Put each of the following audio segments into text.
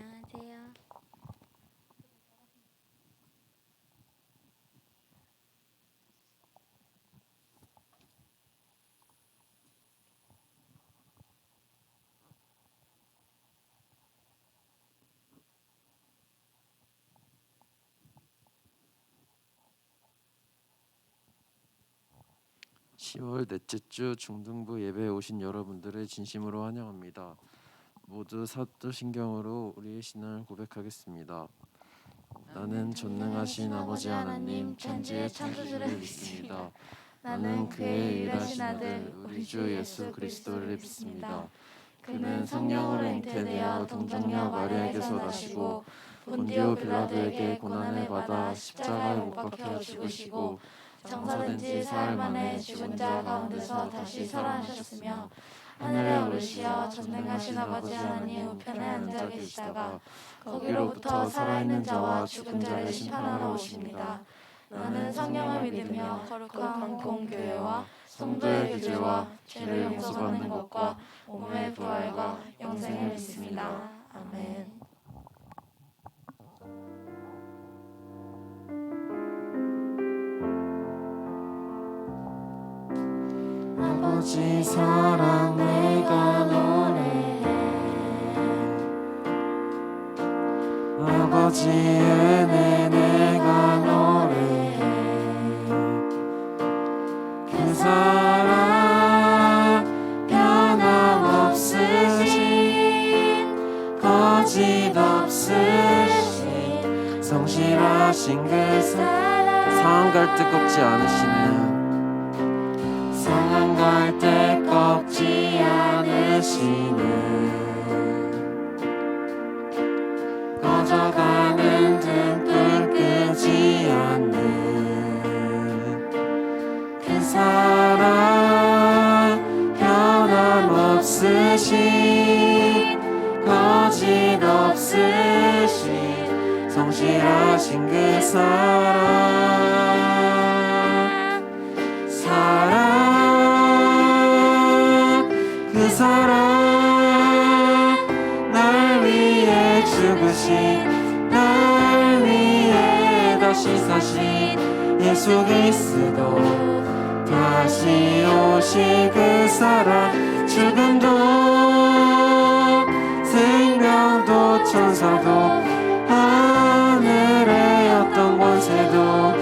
안녕하세요. 10월 넷째 주 중등부 예배에 오신 여러분들을 진심으로 환영합니다. 모두 사도신경으로 우리의 신앙을 고백하겠습니다. 나는 전능하신 아버지 하나님 천지의 창조주를 믿습니다. 나는 그의 유일하신 아들 우리 주 예수 그리스도를 믿습니다. 그는 성령으로 잉태되어 동정녀 마리아에게서 나시고 본디오 빌라도에게 고난을 받아 십자가에 못 박혀 죽으시고 장사된 지 사흘 만에 죽은 자 가운데서 다시 살아나셨으며 하늘에 오르시어 전능하신 아버지 하나님 우편에 앉아 계시다가 거기로부터 살아있는 자와 죽은 자를 심판하러 오십니다. 나는 성령을 믿으며 거룩한 공교회와 성도의 교제와 죄를 용서받는 것과 몸의 부활과 영생을 믿습니다. 아멘. 아버지 사랑 내가 노래해 아버지의 은혜 내가 노래해 그 사랑 변함없으신 거짓 없으신 성실하신 그 상한 갈 뜨겁지 않으시는 상한 갈 때 꺾지 않으시는 꺼져가는 등불 끄지 않는 그 사랑 변함없으신 거짓 없으신 성실하신 그 그 사랑 날 위해 죽으신 날 위해 다시 사신 예수 그리스도 다시 오실 그 사랑 죽음도 생명도 천사도 하늘의 어떤 권세도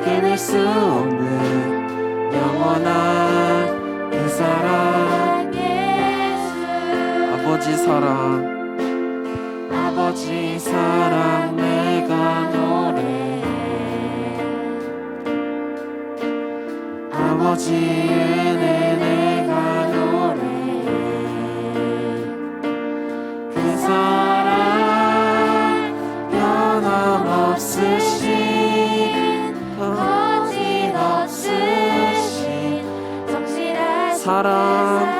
끊을 수 없는 영원한 그 사랑 아버지 사랑 아버지 사랑 내가 노래해 아버지 은혜 내가 노래해 그 사랑 변함없으신 거짓 없으신 성실한 사랑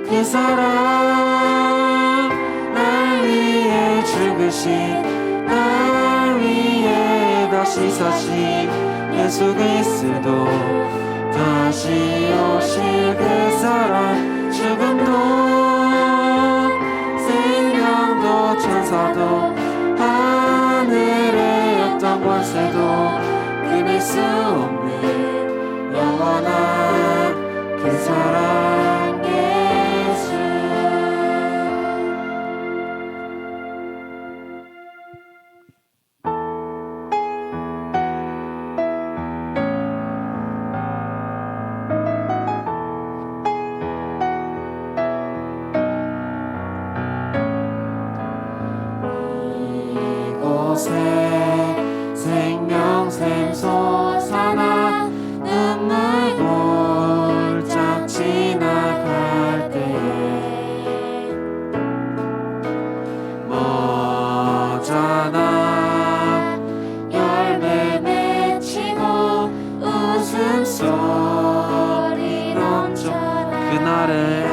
그 사랑 날 위해 죽으신 날 위해 다시 사신 예수 그리스도 다시 오실 그 사랑 죽음도 생명도 천사도 하늘의 어떤 권세도 끊을 수 없는 영원한 그 사랑 예수 이곳에 생명샘 솟아나 눈물 골짝 지나갈 때에 머잖아 열매 맺히고 웃음소리 넘쳐나 그날에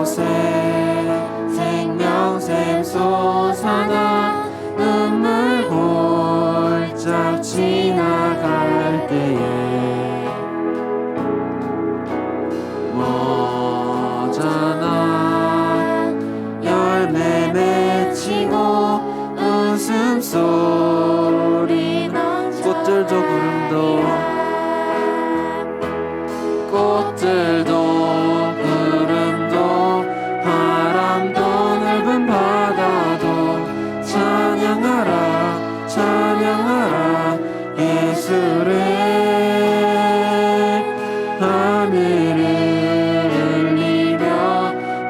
곳에 생명샘 솟아나 눈물 골짝 지나갈 때에 모자나 열매 맺히고 웃음소리 꽃들도 구름도 꽃들도 구름도 바람도 넓은 바다도 찬양하라 찬양하라 예수를 하늘을 울리며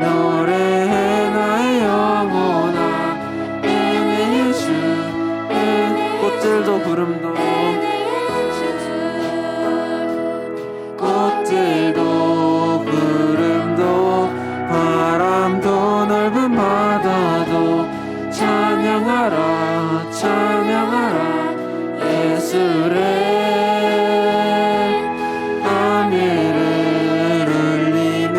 노래해 나의 영혼아 에네 예수 꽃들도 구름도 꽃들도 구름도 바람도 넓은 바다도 찬양하라 찬양하라 예수를 하늘을 울리며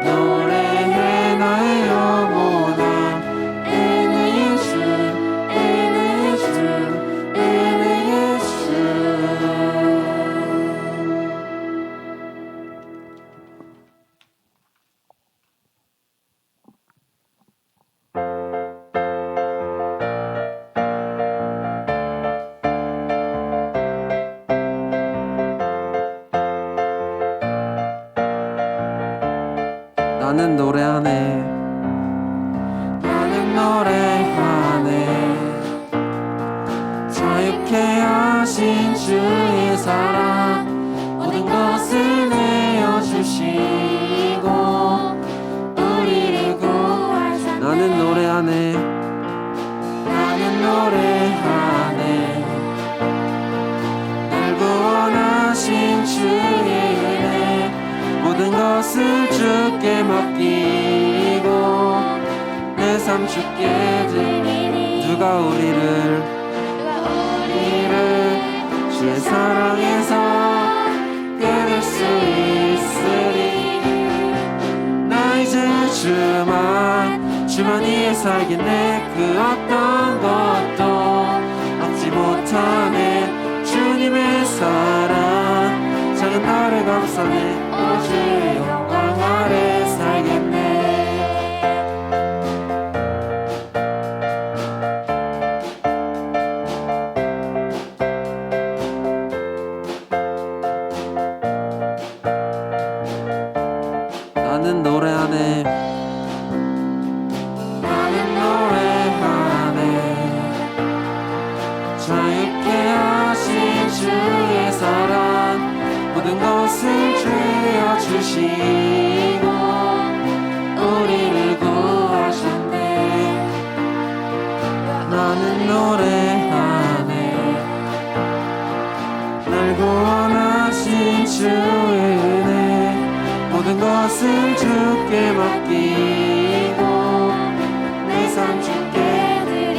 노래해 나의 영혼아 에네 예수 에네 예수 에네 예수 나는 노래하네 나는 노래하네 자유케 하신 주의 사랑 모든 것을 내어주시고 우리를 구하셨네 나는 노래하네 나는 노래하네 날 구원하신 주의 은혜 모든 것을 주께 맡기고 내 삶 주께 드리니 누가 우리를 주의 사랑에서 끊을 수 있으리 나 이제 주만 위해 살겠네 그 어떤 것도 얻지 못하네 주님의 사랑 작은 나를 감싸네 주의 영광 아래 살겠네 나는 노래하네 나는 노래하네 자유케 하신 주의 사랑 모든 것을 주여 주시고 우리를 구하셨네 나는 노래하네 날 구원하신 주의 은혜 모든 것을 주께 맡기고 내 삶 주께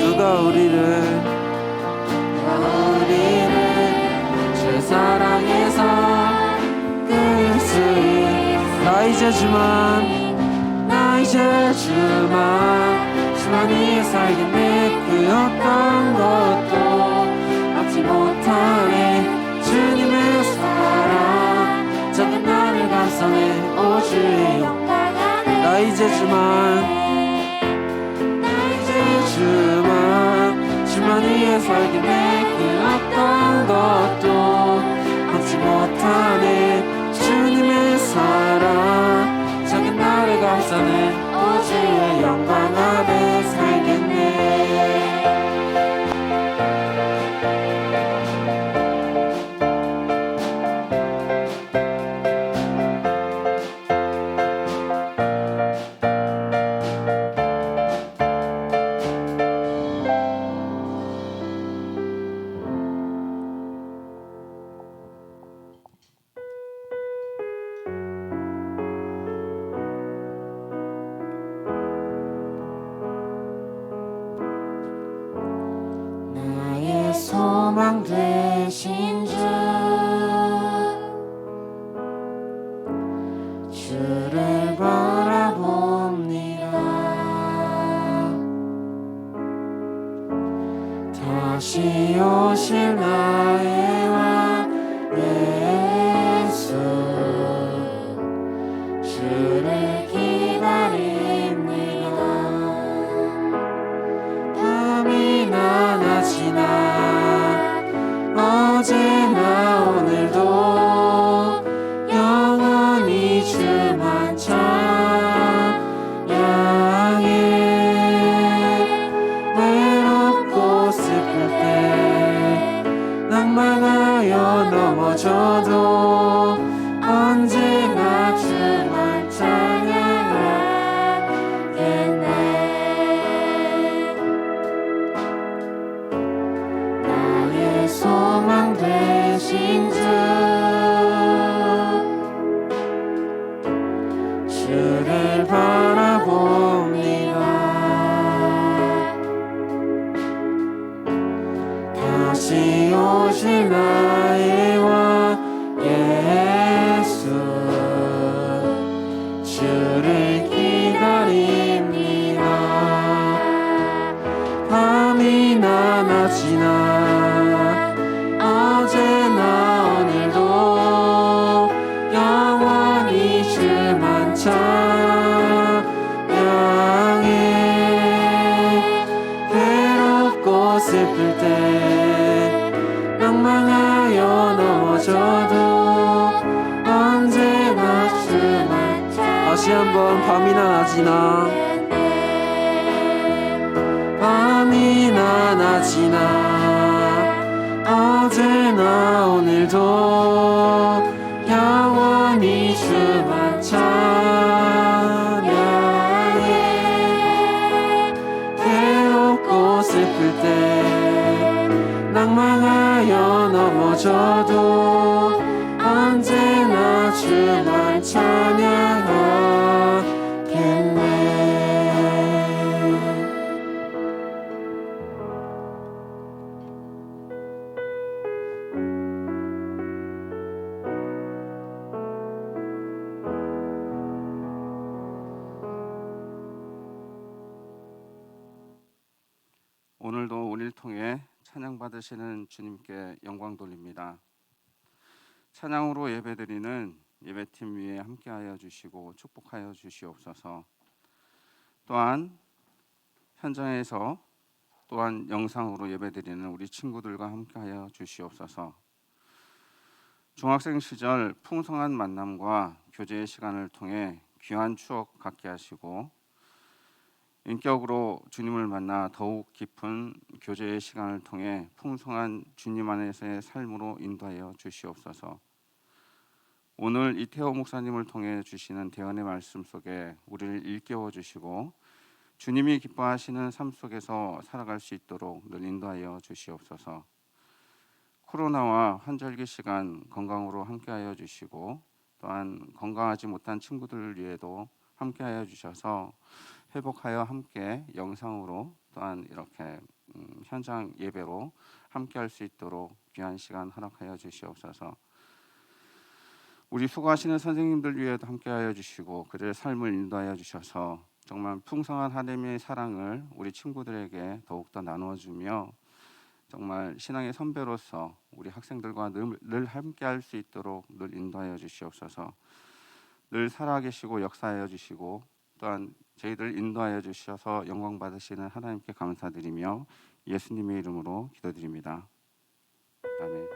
누가 우리를 주의 사랑에서 끊을 수 있어 나 이제 주만 위해 살겠네 그 어떤 것도 얻지 못하네 주님의 사랑 작은 나를 감싸네 오 주의 영광 안에 나 이제 주만 위해 살겠네 그 어떤 것도 얻지 못하네 주님의 사랑 작은 나를 감싸네 오 주의 영광 안에 살겠네 소망 되신 주를 바라보 오실 나의 왕 예수 주를 기다립니다. 밤이나 낮이나 어제나 오늘도 영원히 주만 찬양해. 외롭고 슬플 때 낭만하여 넘어져도 언제나 주만 찬양하겠네. 나의 소망 되신 주 주를 바라봅니다. 다시 오실 나의 왕 예수 주를 기다립니다. 밤이나 낮이나 어제나 오늘도 영원히 주만 찬양해. 괴롭고 슬플 때 낭망하여 넘어져도 언제나 주만 다시 한번 밤이나 낮이나 밤이나 낮이나 어제나 오늘도 영원히 주만 찬양해. 괴롭고 슬플 때 낭망하여 넘어져도 언제나 주만 찬양하겠네. 오늘도 우리를 통해 찬양 받으시는 주님께 영광 돌립니다. 찬양으로 예배드리는 예배팀 위에 함께하여 주시고 축복하여 주시옵소서. 또한 현장에서 또한 영상으로 예배드리는 우리 친구들과 함께하여 주시옵소서. 중학생 시절 풍성한 만남과 교제의 시간을 통해 귀한 추억 갖게 하시고 인격으로 주님을 만나 더욱 깊은 교제의 시간을 통해 풍성한 주님 안에서의 삶으로 인도하여 주시옵소서. 오늘 이태호 목사님을 통해 주시는 대언의 말씀 속에 우리를 일깨워 주시고 주님이 기뻐하시는 삶 속에서 살아갈 수 있도록 늘 인도하여 주시옵소서. 코로나와 환절기 시간 건강으로 함께하여 주시고 또한 건강하지 못한 친구들을 위해도 함께하여 주셔서 회복하여 함께 영상으로 또한 이렇게 현장 예배로 함께할 수 있도록 귀한 시간 허락하여 주시옵소서. 우리 수고하시는 선생님들 위해도 함께하여 주시고 그들의 삶을 인도하여 주셔서 정말 풍성한 하나님의 사랑을 우리 친구들에게 더욱더 나누어주며 정말 신앙의 선배로서 우리 학생들과 늘 함께할 수 있도록 늘 인도하여 주시옵소서. 늘 살아계시고 역사하여 주시고 또한 저희들 인도하여 주셔서 영광 받으시는 하나님께 감사드리며 예수님의 이름으로 기도드립니다. 아멘.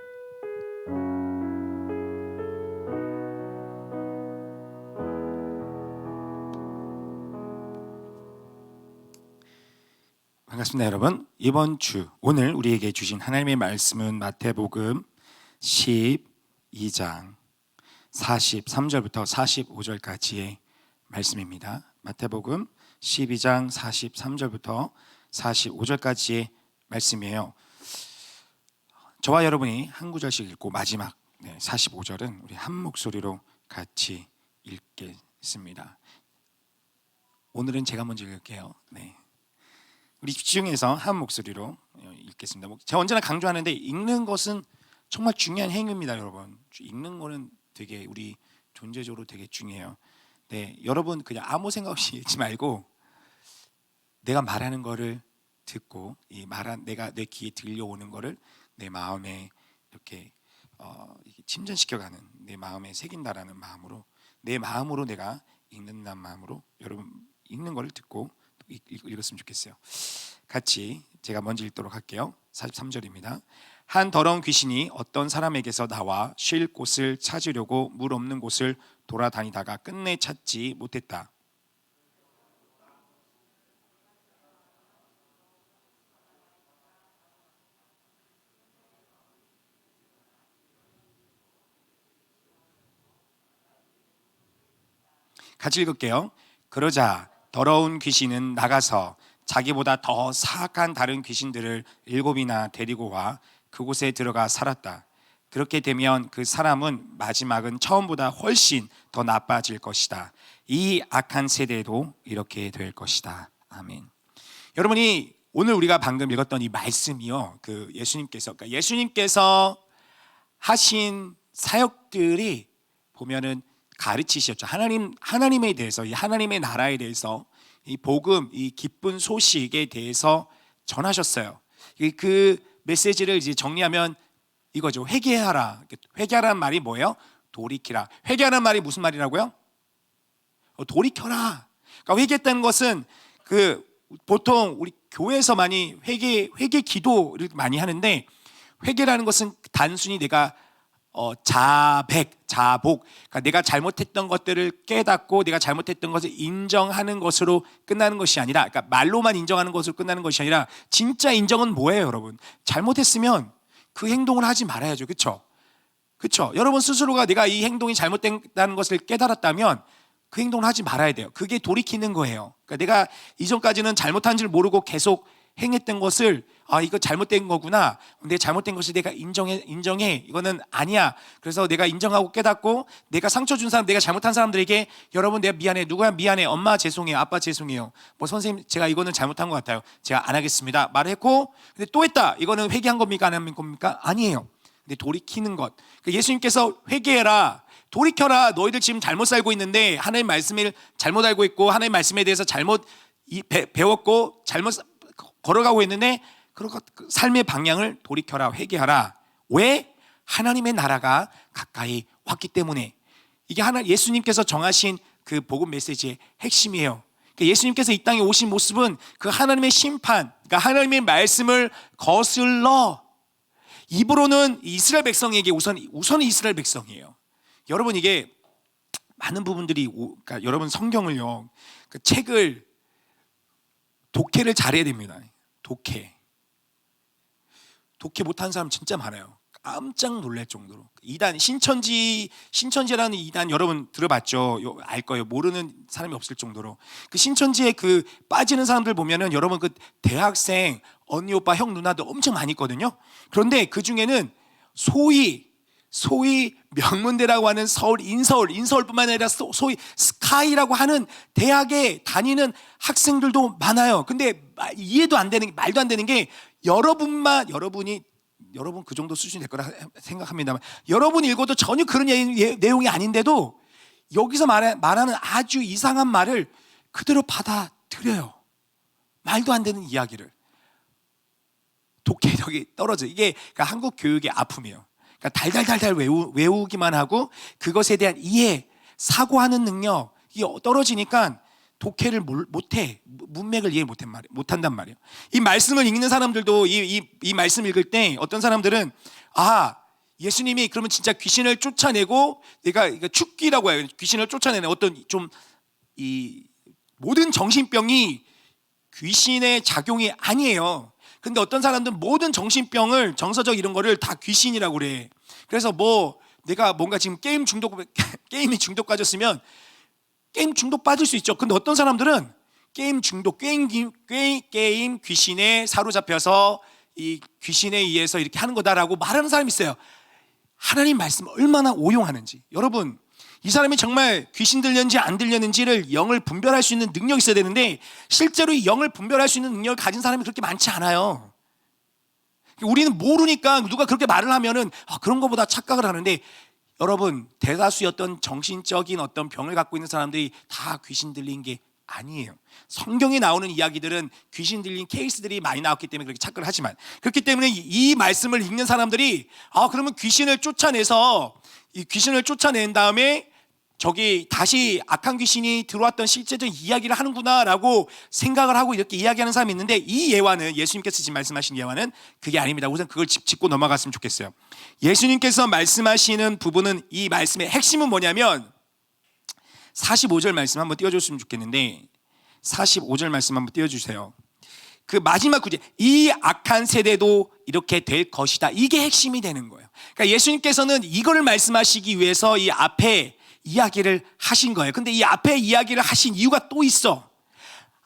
반갑습니다, 여러분. 이번 주 오늘 우리에게 주신 하나님의 말씀은 마태복음 12장 43절부터 45절까지의 말씀입니다. 마태복음 12장 43절부터 45절까지의 말씀이에요. 저와 여러분이 한 구절씩 읽고 마지막 45절은 우리 한 목소리로 같이 읽겠습니다. 오늘은 제가 먼저 읽을게요. 네. 우리 집중해서 한 목소리로 읽겠습니다. 제가 언제나 강조하는데 읽는 것은 정말 중요한 행위입니다, 여러분. 읽는 거는 되게 우리 존재적으로 되게 중요해요. 네, 여러분 그냥 아무 생각 없이 읽지 말고 내가 말하는 거를 듣고 내가 내 귀에 들려오는 거를 내 마음에 이렇게 이렇게 침전시켜가는, 내 마음에 새긴다라는 마음으로, 내 마음으로 내가 읽는다는 마음으로 여러분 읽는 거를 듣고 읽었으면 좋겠어요. 같이 제가 먼저 읽도록 할게요. 43절입니다. 한 더러운 귀신이 어떤 사람에게서 나와 쉴 곳을 찾으려고 물 없는 곳을 돌아다니다가 끝내 찾지 못했다. 같이 읽을게요. 그러자 더러운 귀신은 나가서 자기보다 더 사악한 다른 귀신들을 7이나 데리고 와 그곳에 들어가 살았다. 그렇게 되면 그 사람은 마지막은 처음보다 훨씬 더 나빠질 것이다. 이 악한 세대도 이렇게 될 것이다. 아멘. 여러분이 오늘 우리가 방금 읽었던 이 말씀이요, 그 예수님께서 하신 사역들이 보면은 가르치셨죠. 하나님에 대해서, 이 하나님의 나라에 대해서, 이 복음, 이 기쁜 소식에 대해서 전하셨어요. 그 메시지를 이제 정리하면 이거죠. 회개하라. 회개하라는 말이 뭐예요? 돌이키라. 회개하라는 말이 무슨 말이라고요? 돌이켜라. 그러니까 회개했다는 것은 그 보통 우리 교회에서 많이 회개 기도를 많이 하는데, 회개라는 것은 단순히 내가 자복, 그러니까 내가 잘못했던 것들을 깨닫고 내가 잘못했던 것을 인정하는 것으로 끝나는 것이 아니라, 그러니까 말로만 인정하는 것으로 끝나는 것이 아니라, 진짜 인정은 뭐예요, 여러분? 잘못했으면 그 행동을 하지 말아야죠, 그렇죠? 그렇죠? 여러분 스스로가 내가 이 행동이 잘못됐다는 것을 깨달았다면 그 행동을 하지 말아야 돼요. 그게 돌이키는 거예요. 그러니까 내가 이전까지는 잘못한 줄 모르고 계속 행했던 것을, 이거 잘못된 거구나, 내 잘못된 것을 내가 인정해, 이거는 아니야. 그래서 내가 인정하고 깨닫고, 내가 상처 준 사람, 내가 잘못한 사람들에게 여러분 내가 미안해, 누구야 미안해, 엄마 죄송해요, 아빠 죄송해요, 뭐 선생님 제가 이거는 잘못한 것 같아요, 제가 안 하겠습니다 말했고, 근데 또 했다, 이거는 회개한 겁니까 안 한 겁니까? 아니에요. 근데 돌이키는 것, 예수님께서 회개해라, 돌이켜라, 너희들 지금 잘못 살고 있는데 하나님 말씀을 잘못 알고 있고 하나님 말씀에 대해서 잘못 배웠고 잘못 걸어가고 있는데, 그 삶의 방향을 돌이켜라, 회개하라. 왜? 하나님의 나라가 가까이 왔기 때문에. 이게 예수님께서 정하신 그 복음 메시지의 핵심이에요. 예수님께서 이 땅에 오신 모습은 그 하나님의 심판, 그러니까 하나님의 말씀을 거슬러 입으로는 이스라엘 백성에게 우선 이스라엘 백성이에요. 여러분, 이게 많은 부분들이, 그러니까 여러분 성경을요, 그 책을 독해를 잘해야 됩니다. 독해 못하는 사람 진짜 많아요. 깜짝 놀랄 정도로. 이단, 신천지라는 이단 여러분 들어봤죠? 알 거예요. 모르는 사람이 없을 정도로. 그 신천지에 그 빠지는 사람들 보면은 여러분 그 대학생 언니 오빠 형 누나도 엄청 많이 있거든요. 그런데 그 중에는 소위 명문대라고 하는 인서울뿐만 아니라 소위 스카이라고 하는 대학에 다니는 학생들도 많아요. 근데 이해도 안 되는, 말도 안 되는 게, 여러분 그 정도 수준이 될 거라 생각합니다만, 여러분 읽어도 전혀 그런 내용이 아닌데도 여기서 말하는 아주 이상한 말을 그대로 받아들여요. 말도 안 되는 이야기를. 독해력이 떨어져. 이게 그러니까 한국 교육의 아픔이에요. 그러니까 달달달달 외우기만 하고 그것에 대한 이해, 사고하는 능력이 떨어지니까 독해를 못해, 문맥을 이해 못한단 말이에요. 이 말씀을 읽는 사람들도 이 말씀 읽을 때 어떤 사람들은, 예수님이 그러면 진짜 귀신을 쫓아내고, 내가 축기라고 해요. 귀신을 쫓아내는 어떤 이 모든 정신병이 귀신의 작용이 아니에요. 근데 어떤 사람들은 모든 정신병을, 정서적 이런 거를 다 귀신이라고 그래. 그래서 내가 뭔가 지금 게임이 중독 빠졌으면 게임 중독 빠질 수 있죠. 근데 어떤 사람들은 게임 귀신에 사로잡혀서 이 귀신에 의해서 이렇게 하는 거다라고 말하는 사람이 있어요. 하나님 말씀 얼마나 오용하는지. 여러분, 이 사람이 정말 귀신 들렸는지 안 들렸는지를 영을 분별할 수 있는 능력이 있어야 되는데, 실제로 이 영을 분별할 수 있는 능력을 가진 사람이 그렇게 많지 않아요. 우리는 모르니까 누가 그렇게 말을 하면은 그런 것보다 착각을 하는데, 여러분, 대다수의 어떤 정신적인 어떤 병을 갖고 있는 사람들이 다 귀신 들린 게 아니에요. 성경에 나오는 이야기들은 귀신 들린 케이스들이 많이 나왔기 때문에 그렇게 착각을 하지만, 그렇기 때문에 이 말씀을 읽는 사람들이 그러면 귀신을 쫓아내서 이 귀신을 쫓아낸 다음에 저기 다시 악한 귀신이 들어왔던 실제적인 이야기를 하는구나라고 생각을 하고 이렇게 이야기하는 사람이 있는데, 이 예화는, 예수님께서 지금 말씀하신 예화는 그게 아닙니다. 우선 그걸 짚고 넘어갔으면 좋겠어요. 예수님께서 말씀하시는 부분은, 이 말씀의 핵심은 뭐냐면 45절 말씀 한번 띄워줬으면 좋겠는데, 45절 말씀 한번 띄워주세요. 그 마지막 구절, 이 악한 세대도 이렇게 될 것이다, 이게 핵심이 되는 거예요. 그러니까 예수님께서는 이거를 말씀하시기 위해서 이 앞에 이야기를 하신 거예요. 근데 이 앞에 이야기를 하신 이유가 또 있어.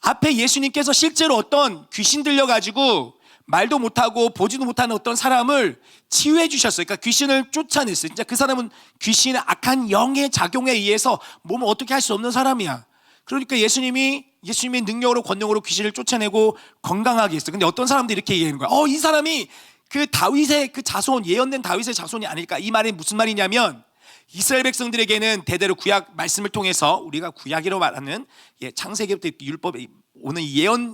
앞에 예수님께서 실제로 어떤 귀신 들려가지고 말도 못하고 보지도 못하는 어떤 사람을 치유해 주셨어요. 그러니까 귀신을 쫓아냈어요. 진짜 그 사람은 귀신의 악한 영의 작용에 의해서 몸을 어떻게 할 수 없는 사람이야. 그러니까 예수님의 능력으로, 권능으로 귀신을 쫓아내고 건강하게 했어요. 근데 어떤 사람들이 이렇게 얘기하는 거야. 이 사람이 그 다윗의 그 자손, 예언된 다윗의 자손이 아닐까. 이 말이 무슨 말이냐면, 이스라엘 백성들에게는 대대로 구약 말씀을 통해서, 우리가 구약이라고 말하는 창세기부터 율법, 오늘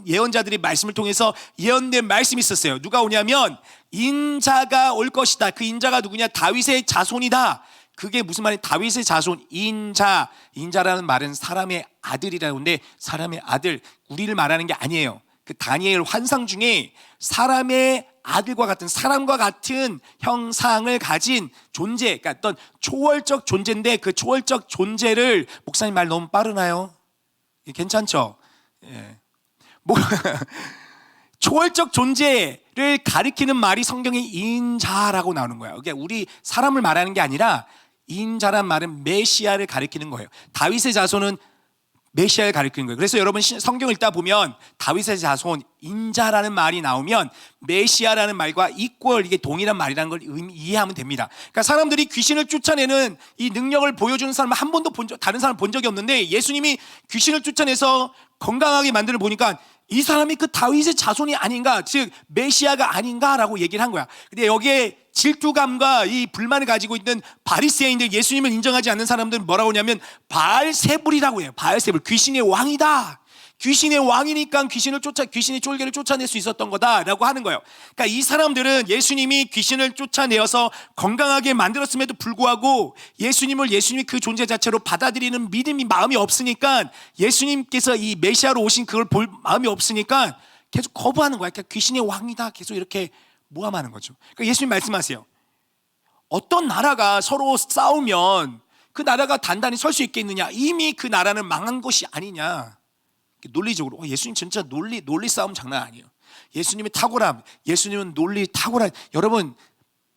예언자들이 말씀을 통해서 예언된 말씀이 있었어요. 누가 오냐면 인자가 올 것이다. 그 인자가 누구냐? 다윗의 자손이다. 그게 무슨 말이냐? 다윗의 자손, 인자라는 말은 사람의 아들이라고 하는데, 사람의 아들, 우리를 말하는 게 아니에요. 그 다니엘 환상 중에 사람의 아들과 같은, 사람과 같은 형상을 가진 존재, 그러니까 어떤 초월적 존재인데, 그 초월적 존재를, 목사님 말 너무 빠르나요? 괜찮죠? 예. 초월적 존재를 가리키는 말이 성경에 인자라고 나오는 거예요. 그러니까 우리 사람을 말하는 게 아니라, 인자란 말은 메시아를 가리키는 거예요. 다윗의 자손은 메시아를 가리키는 거예요. 그래서 여러분 성경을 읽다 보면 다윗의 자손, 인자라는 말이 나오면 메시아라는 말과 이퀄, 이게 동일한 말이라는 걸 이해하면 됩니다. 그러니까 사람들이 귀신을 쫓아내는 이 능력을 보여주는 사람은 한 번도 다른 사람 본 적이 없는데, 예수님이 귀신을 쫓아내서 건강하게 만드는 보니까 이 사람이 그 다윗의 자손이 아닌가, 즉 메시아가 아닌가라고 얘기를 한 거야. 근데 여기에 질투감과 이 불만을 가지고 있는 바리새인들, 예수님을 인정하지 않는 사람들은 뭐라고 하냐면 바알세불이라고 해요. 바알세불, 귀신의 왕이다. 귀신의 왕이니까 귀신의 쫄개를 쫓아낼 수 있었던 거다라고 하는 거예요. 그러니까 이 사람들은 예수님이 귀신을 쫓아내어서 건강하게 만들었음에도 불구하고 예수님이 그 존재 자체로 받아들이는 마음이 없으니까, 예수님께서 이 메시아로 오신 그걸 볼 마음이 없으니까 계속 거부하는 거야. 그러니까 귀신의 왕이다, 계속 이렇게 모함하는 거죠. 그러니까 예수님 말씀하세요. 어떤 나라가 서로 싸우면 그 나라가 단단히 설 수 있겠느냐? 이미 그 나라는 망한 것이 아니냐? 논리적으로 예수님 진짜 논리 싸움 장난 아니에요. 예수님의 탁월함, 예수님은 논리 탁월한. 여러분,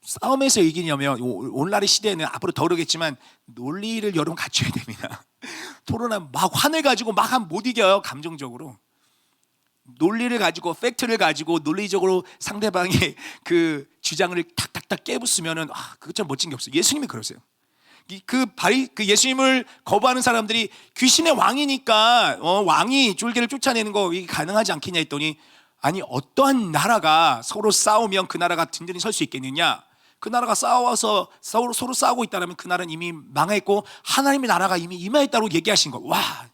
싸움에서 이기려면 오늘날의 시대에는 앞으로 더 그러겠지만 논리를 여러분 갖춰야 됩니다. 토론하면 막 화를 가지고 막 하면 못 이겨요. 감정적으로 논리를 가지고, 팩트를 가지고 논리적으로 상대방의 그 주장을 탁탁탁 깨부수면은 그것처럼 멋진 게 없어요. 예수님이 그러세요. 그 예수님을 거부하는 사람들이 귀신의 왕이니까 왕이 쫄개를 쫓아내는 거 이게 가능하지 않겠냐 했더니, 아니 어떠한 나라가 서로 싸우면 그 나라가 든든히 설 수 있겠느냐? 그 나라가 싸워서 서로 싸우고 있다면 그 나라는 이미 망했고 하나님의 나라가 이미 임하였다고 얘기하신 거. 와.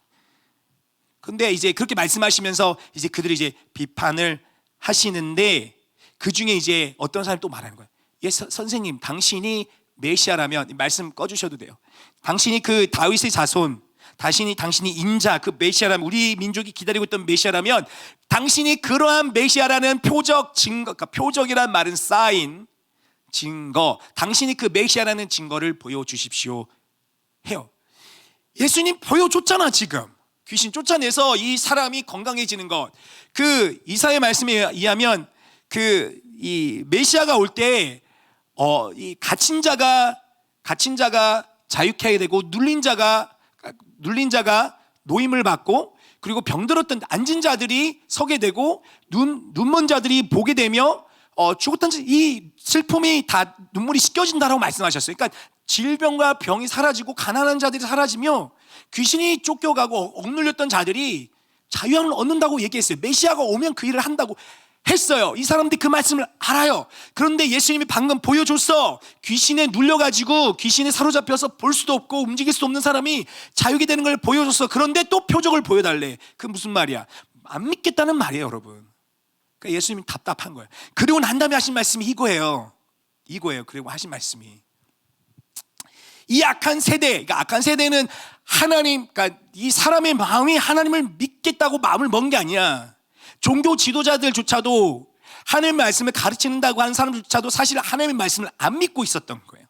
근데 이제 그렇게 말씀하시면서 이제 그들이 이제 비판을 하시는데, 그 중에 이제 어떤 사람이 또 말하는 거예요. 선생님, 당신이 메시아라면, 말씀 꺼주셔도 돼요. 당신이 그 다윗의 자손, 당신이 인자, 그 메시아라면, 우리 민족이 기다리고 있던 메시아라면, 당신이 그러한 메시아라는 표적 증거, 그러니까 표적이란 말은 사인, 증거, 당신이 그 메시아라는 증거를 보여주십시오 해요. 예수님 보여줬잖아. 지금 귀신 쫓아내서 이 사람이 건강해지는 것. 그 이사야 말씀에 의하면 이 메시아가 올 때 이 갇힌 자가 자유케 하게 되고, 눌린 자가 노임을 받고, 그리고 병들었던 앉은 자들이 서게 되고, 눈먼 자들이 보게 되며, 죽었던 이 슬픔이 다 눈물이 씻겨진다라고 말씀하셨어요. 그러니까 질병과 병이 사라지고 가난한 자들이 사라지며 귀신이 쫓겨가고 억눌렸던 자들이 자유함을 얻는다고 얘기했어요. 메시아가 오면 그 일을 한다고. 했어요. 이 사람들이 그 말씀을 알아요. 그런데 예수님이 방금 보여줬어. 귀신에 눌려가지고 귀신에 사로잡혀서 볼 수도 없고 움직일 수 없는 사람이 자유게 되는 걸 보여줬어. 그런데 또 표적을 보여달래. 그 무슨 말이야? 안 믿겠다는 말이에요, 여러분. 그러니까 예수님이 답답한 거예요. 그리고 난 다음에 하신 말씀이 이거예요. 그리고 하신 말씀이 이 악한 세대, 그러니까 악한 세대는 하나님, 그러니까 이 사람의 마음이 하나님을 믿겠다고 마음을 먹은 게 아니야. 종교 지도자들조차도 하나님의 말씀을 가르친다고 하는 사람들조차도 사실 하나님의 말씀을 안 믿고 있었던 거예요.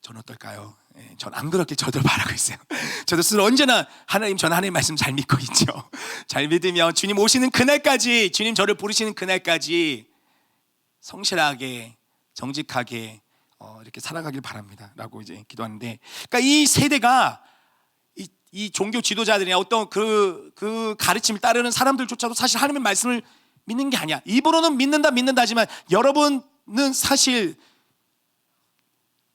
전 어떨까요? 전 안 그렇게 저도 바라고 있어요. 저도 스스로 언제나 하나님, 저는 하나님의 말씀 잘 믿고 있죠. 잘 믿으면 주님 오시는 그날까지, 주님 저를 부르시는 그날까지 성실하게 정직하게 이렇게 살아가길 바랍니다 라고 이제 기도하는데, 그러니까 이 세대가 이 종교 지도자들이나 어떤 그 가르침을 따르는 사람들조차도 사실 하나님의 말씀을 믿는 게 아니야. 입으로는 믿는다 하지만 여러분은 사실,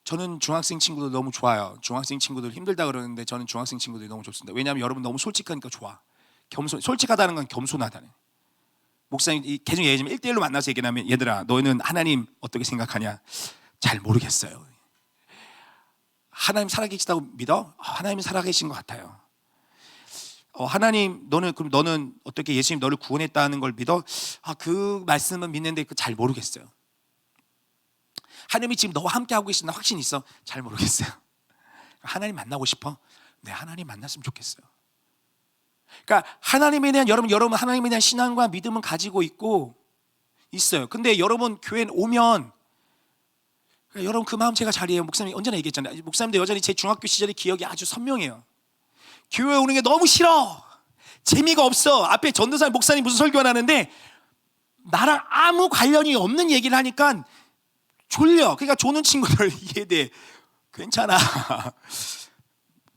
저는 중학생 친구들 너무 좋아요. 중학생 친구들 힘들다 그러는데 저는 중학생 친구들이 너무 좋습니다. 왜냐하면 여러분 너무 솔직하니까 좋아. 솔직하다는 건 겸손하다는. 목사님 계속 예전에 1대1로 만나서 얘기하면, 얘들아 너희는 하나님 어떻게 생각하냐? 잘 모르겠어요. 하나님 살아계시다고 믿어? 하나님이 살아계신 것 같아요. 하나님 너는 어떻게 예수님 너를 구원했다는 걸 믿어? 그 말씀은 믿는데 잘 모르겠어요. 하나님이 지금 너와 함께 하고 계신다 확신이 있어? 잘 모르겠어요. 하나님 만나고 싶어? 네, 하나님 만났으면 좋겠어요. 그러니까 하나님에 대한 여러분 하나님에 대한 신앙과 믿음은 가지고 있어요. 근데 여러분 교회 오면, 그러니까 여러분 그 마음 제가 잘 이해해요. 목사님 언제나 얘기했잖아요. 목사님도 여전히 제 중학교 시절의 기억이 아주 선명해요. 교회 오는 게 너무 싫어. 재미가 없어. 앞에 전도사 목사님 무슨 설교를 하는데 나랑 아무 관련이 없는 얘기를 하니까 졸려. 그러니까 조는 친구들 이해돼. 괜찮아.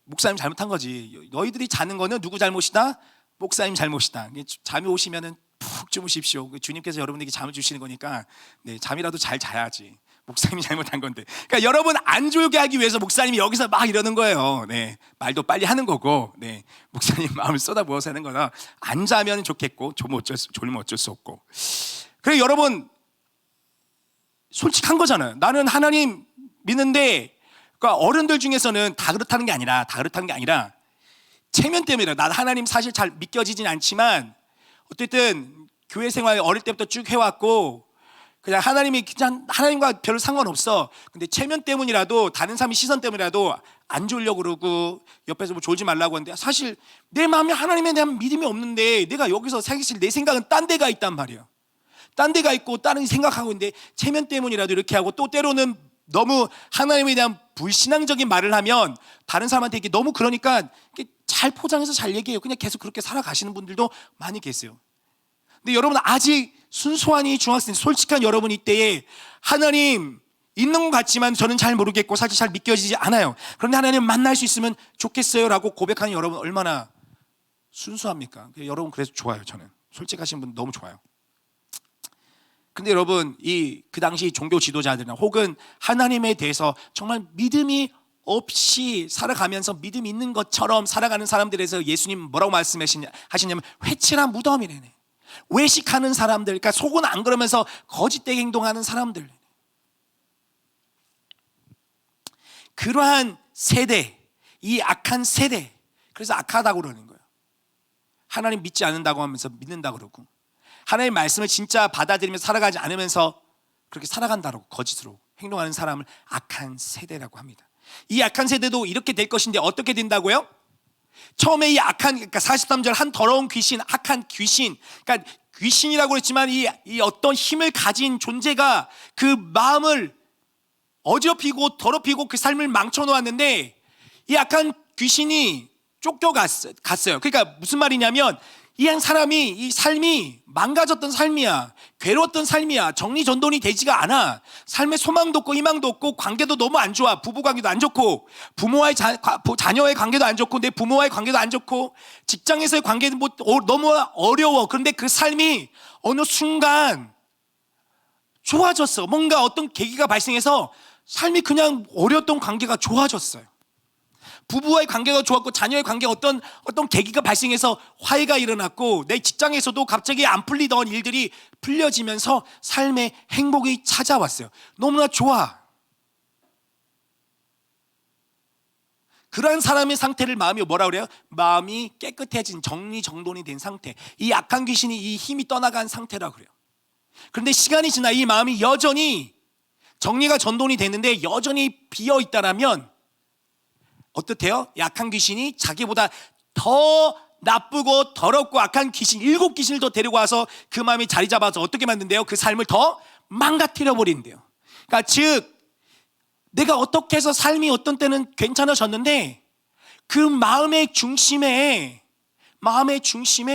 목사님 잘못한 거지. 너희들이 자는 거는 누구 잘못이다? 목사님 잘못이다. 잠이 오시면은 푹 주무십시오. 주님께서 여러분에게 잠을 주시는 거니까 잠이라도 잘 자야지. 목사님이 잘못한 건데. 그러니까 여러분 안 졸게 하기 위해서 목사님이 여기서 막 이러는 거예요. 말도 빨리 하는 거고, 목사님 마음을 쏟아부어서 하는 거라. 안 자면 좋겠고, 졸면 어쩔 수 없고. 그래 여러분 솔직한 거잖아요. 나는 하나님 믿는데, 그러니까 어른들 중에서는 다 그렇다는 게 아니라 체면 때문이라. 난 하나님 사실 잘 믿겨지진 않지만 어쨌든 교회 생활 어릴 때부터 쭉 해왔고 그냥 하나님과 별로 상관없어. 근데 체면 때문이라도, 다른 사람의 시선 때문이라도 안 졸려고 그러고 옆에서 뭐 졸지 말라고 하는데, 사실 내 마음에 하나님에 대한 믿음이 없는데 내가 여기서 사실 내 생각은 딴 데가 있단 말이야. 딴 데가 있고 다른 생각하고 있는데 체면 때문이라도 이렇게 하고, 또 때로는 너무 하나님에 대한 불신앙적인 말을 하면 다른 사람한테 이게 너무, 그러니까 잘 포장해서 잘 얘기해요. 그냥 계속 그렇게 살아가시는 분들도 많이 계세요. 근데 여러분 아직 순수한 이 중학생, 솔직한 여러분 이때에 하나님 있는 것 같지만 저는 잘 모르겠고 사실 잘 믿겨지지 않아요. 그런데 하나님 만날 수 있으면 좋겠어요 라고 고백하는 여러분 얼마나 순수합니까? 여러분 그래서 좋아요. 저는 솔직하신 분 너무 좋아요. 근데 여러분 그 당시 종교 지도자들이나 혹은 하나님에 대해서 정말 믿음이 없이 살아가면서 믿음 있는 것처럼 살아가는 사람들에서 예수님 뭐라고 말씀하시냐면 회칠한 무덤이래네. 외식하는 사람들, 그러니까 속은 안 그러면서 거짓되게 행동하는 사람들, 그러한 세대, 이 악한 세대, 그래서 악하다고 그러는 거예요. 하나님 믿지 않는다고 하면서 믿는다고 그러고, 하나님의 말씀을 진짜 받아들이면서 살아가지 않으면서 그렇게 살아간다고 거짓으로 행동하는 사람을 악한 세대라고 합니다. 이 악한 세대도 이렇게 될 것인데 어떻게 된다고요? 처음에 이 악한, 그러니까 43절 한 더러운 귀신, 악한 귀신, 그러니까 귀신이라고 했지만 이 어떤 힘을 가진 존재가 그 마음을 어지럽히고 더럽히고 그 삶을 망쳐놓았는데, 이 악한 귀신이 쫓겨갔어요. 그러니까 무슨 말이냐면 이 한 사람이 이 삶이 망가졌던 삶이야. 괴로웠던 삶이야. 정리전돈이 되지가 않아. 삶에 소망도 없고 희망도 없고 관계도 너무 안 좋아. 부부관계도 안 좋고 부모와의 자녀와의 관계도 안 좋고 내 부모와의 관계도 안 좋고 직장에서의 관계도 너무 어려워. 그런데 그 삶이 어느 순간 좋아졌어. 뭔가 어떤 계기가 발생해서 삶이 그냥 어려웠던 관계가 좋아졌어요. 부부와의 관계가 좋았고 자녀의 관계 어떤 계기가 발생해서 화해가 일어났고 내 직장에서도 갑자기 안 풀리던 일들이 풀려지면서 삶의 행복이 찾아왔어요. 너무나 좋아. 그러한 사람의 상태를 마음이 뭐라 그래요? 마음이 깨끗해진 정리정돈이 된 상태. 이 악한 귀신이 이 힘이 떠나간 상태라고 그래요. 그런데 시간이 지나 이 마음이 여전히 정리가 전돈이 됐는데 여전히 비어 있다라면 어떻대요? 약한 귀신이 자기보다 더 나쁘고 더럽고 악한 귀신 7귀신을 더 데리고 와서 그 마음이 자리 잡아서 어떻게 만든대요? 그 삶을 더 망가뜨려 버린대요. 그러니까 즉 내가 어떻게 해서 삶이 어떤 때는 괜찮아졌는데 그 마음의 중심에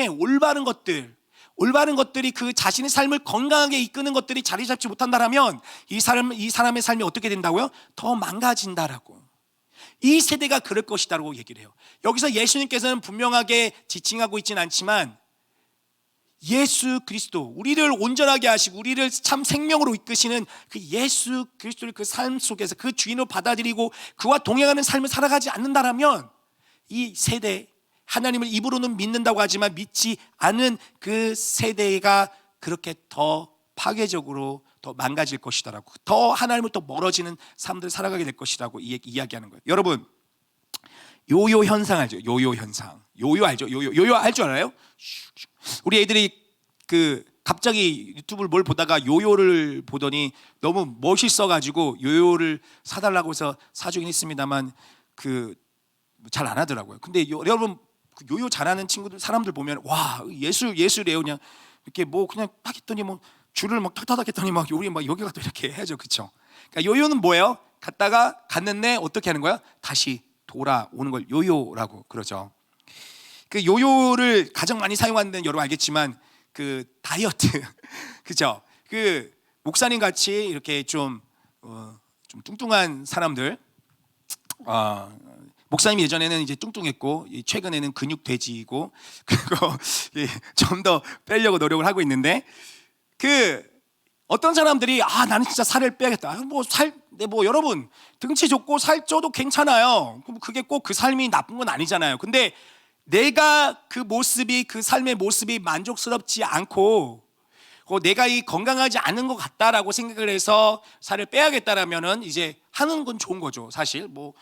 올바른 것들이 그 자신의 삶을 건강하게 이끄는 것들이 자리 잡지 못한다라면 이 사람의 삶이 어떻게 된다고요? 더 망가진다라고. 이 세대가 그럴 것이다라고 얘기를 해요. 여기서 예수님께서는 분명하게 지칭하고 있지는 않지만 예수 그리스도, 우리를 온전하게 하시고 우리를 참 생명으로 이끄시는 그 예수 그리스도를 그 삶 속에서 그 주인으로 받아들이고 그와 동행하는 삶을 살아가지 않는다라면 이 세대, 하나님을 입으로는 믿는다고 하지만 믿지 않은 그 세대가 그렇게 더 파괴적으로 더 망가질 것이다라고, 더 하나님을 또 멀어지는 삶들을 살아가게 될 것이라고 이야기하는 거예요. 여러분, 요요 현상 알죠? 요요 현상. 요요 알죠? 요요 할 줄 알아요? 우리 애들이 그 갑자기 유튜브를 뭘 보다가 요요를 보더니 너무 멋있어가지고 요요를 사달라고 해서 사주긴 했습니다만 그 잘 안 하더라고요. 근데 여러분 그 요요 잘하는 친구들 사람들 보면 와 예술이에요. 그냥 이렇게 뭐 그냥 딱 했더니 뭐 줄을 막 탁탁 했더니 막 우리 막 여기가 또 이렇게 해야죠, 그렇죠? 그러니까 요요는 뭐예요? 갔는데 어떻게 하는 거야? 다시 돌아오는 걸 요요라고 그러죠. 그 요요를 가장 많이 사용하는 데는 여러분 알겠지만 그 다이어트 그죠? 그 목사님 같이 이렇게 좀 뚱뚱한 사람들, 목사님 예전에는 이제 뚱뚱했고 최근에는 근육 돼지이고 그리고 좀 더 빼려고 노력을 하고 있는데 그 어떤 사람들이 나는 진짜 살을 빼야겠다. 뭐 여러분 등치 좋고 살 쪄도 괜찮아요. 그게 꼭 그 삶이 나쁜 건 아니잖아요. 근데 내가 그 모습이 그 삶의 모습이 만족스럽지 않고 내가 이 건강하지 않은 것 같다라고 생각을 해서 살을 빼야겠다라면은 이제 하는 건 좋은 거죠. 사실 뭐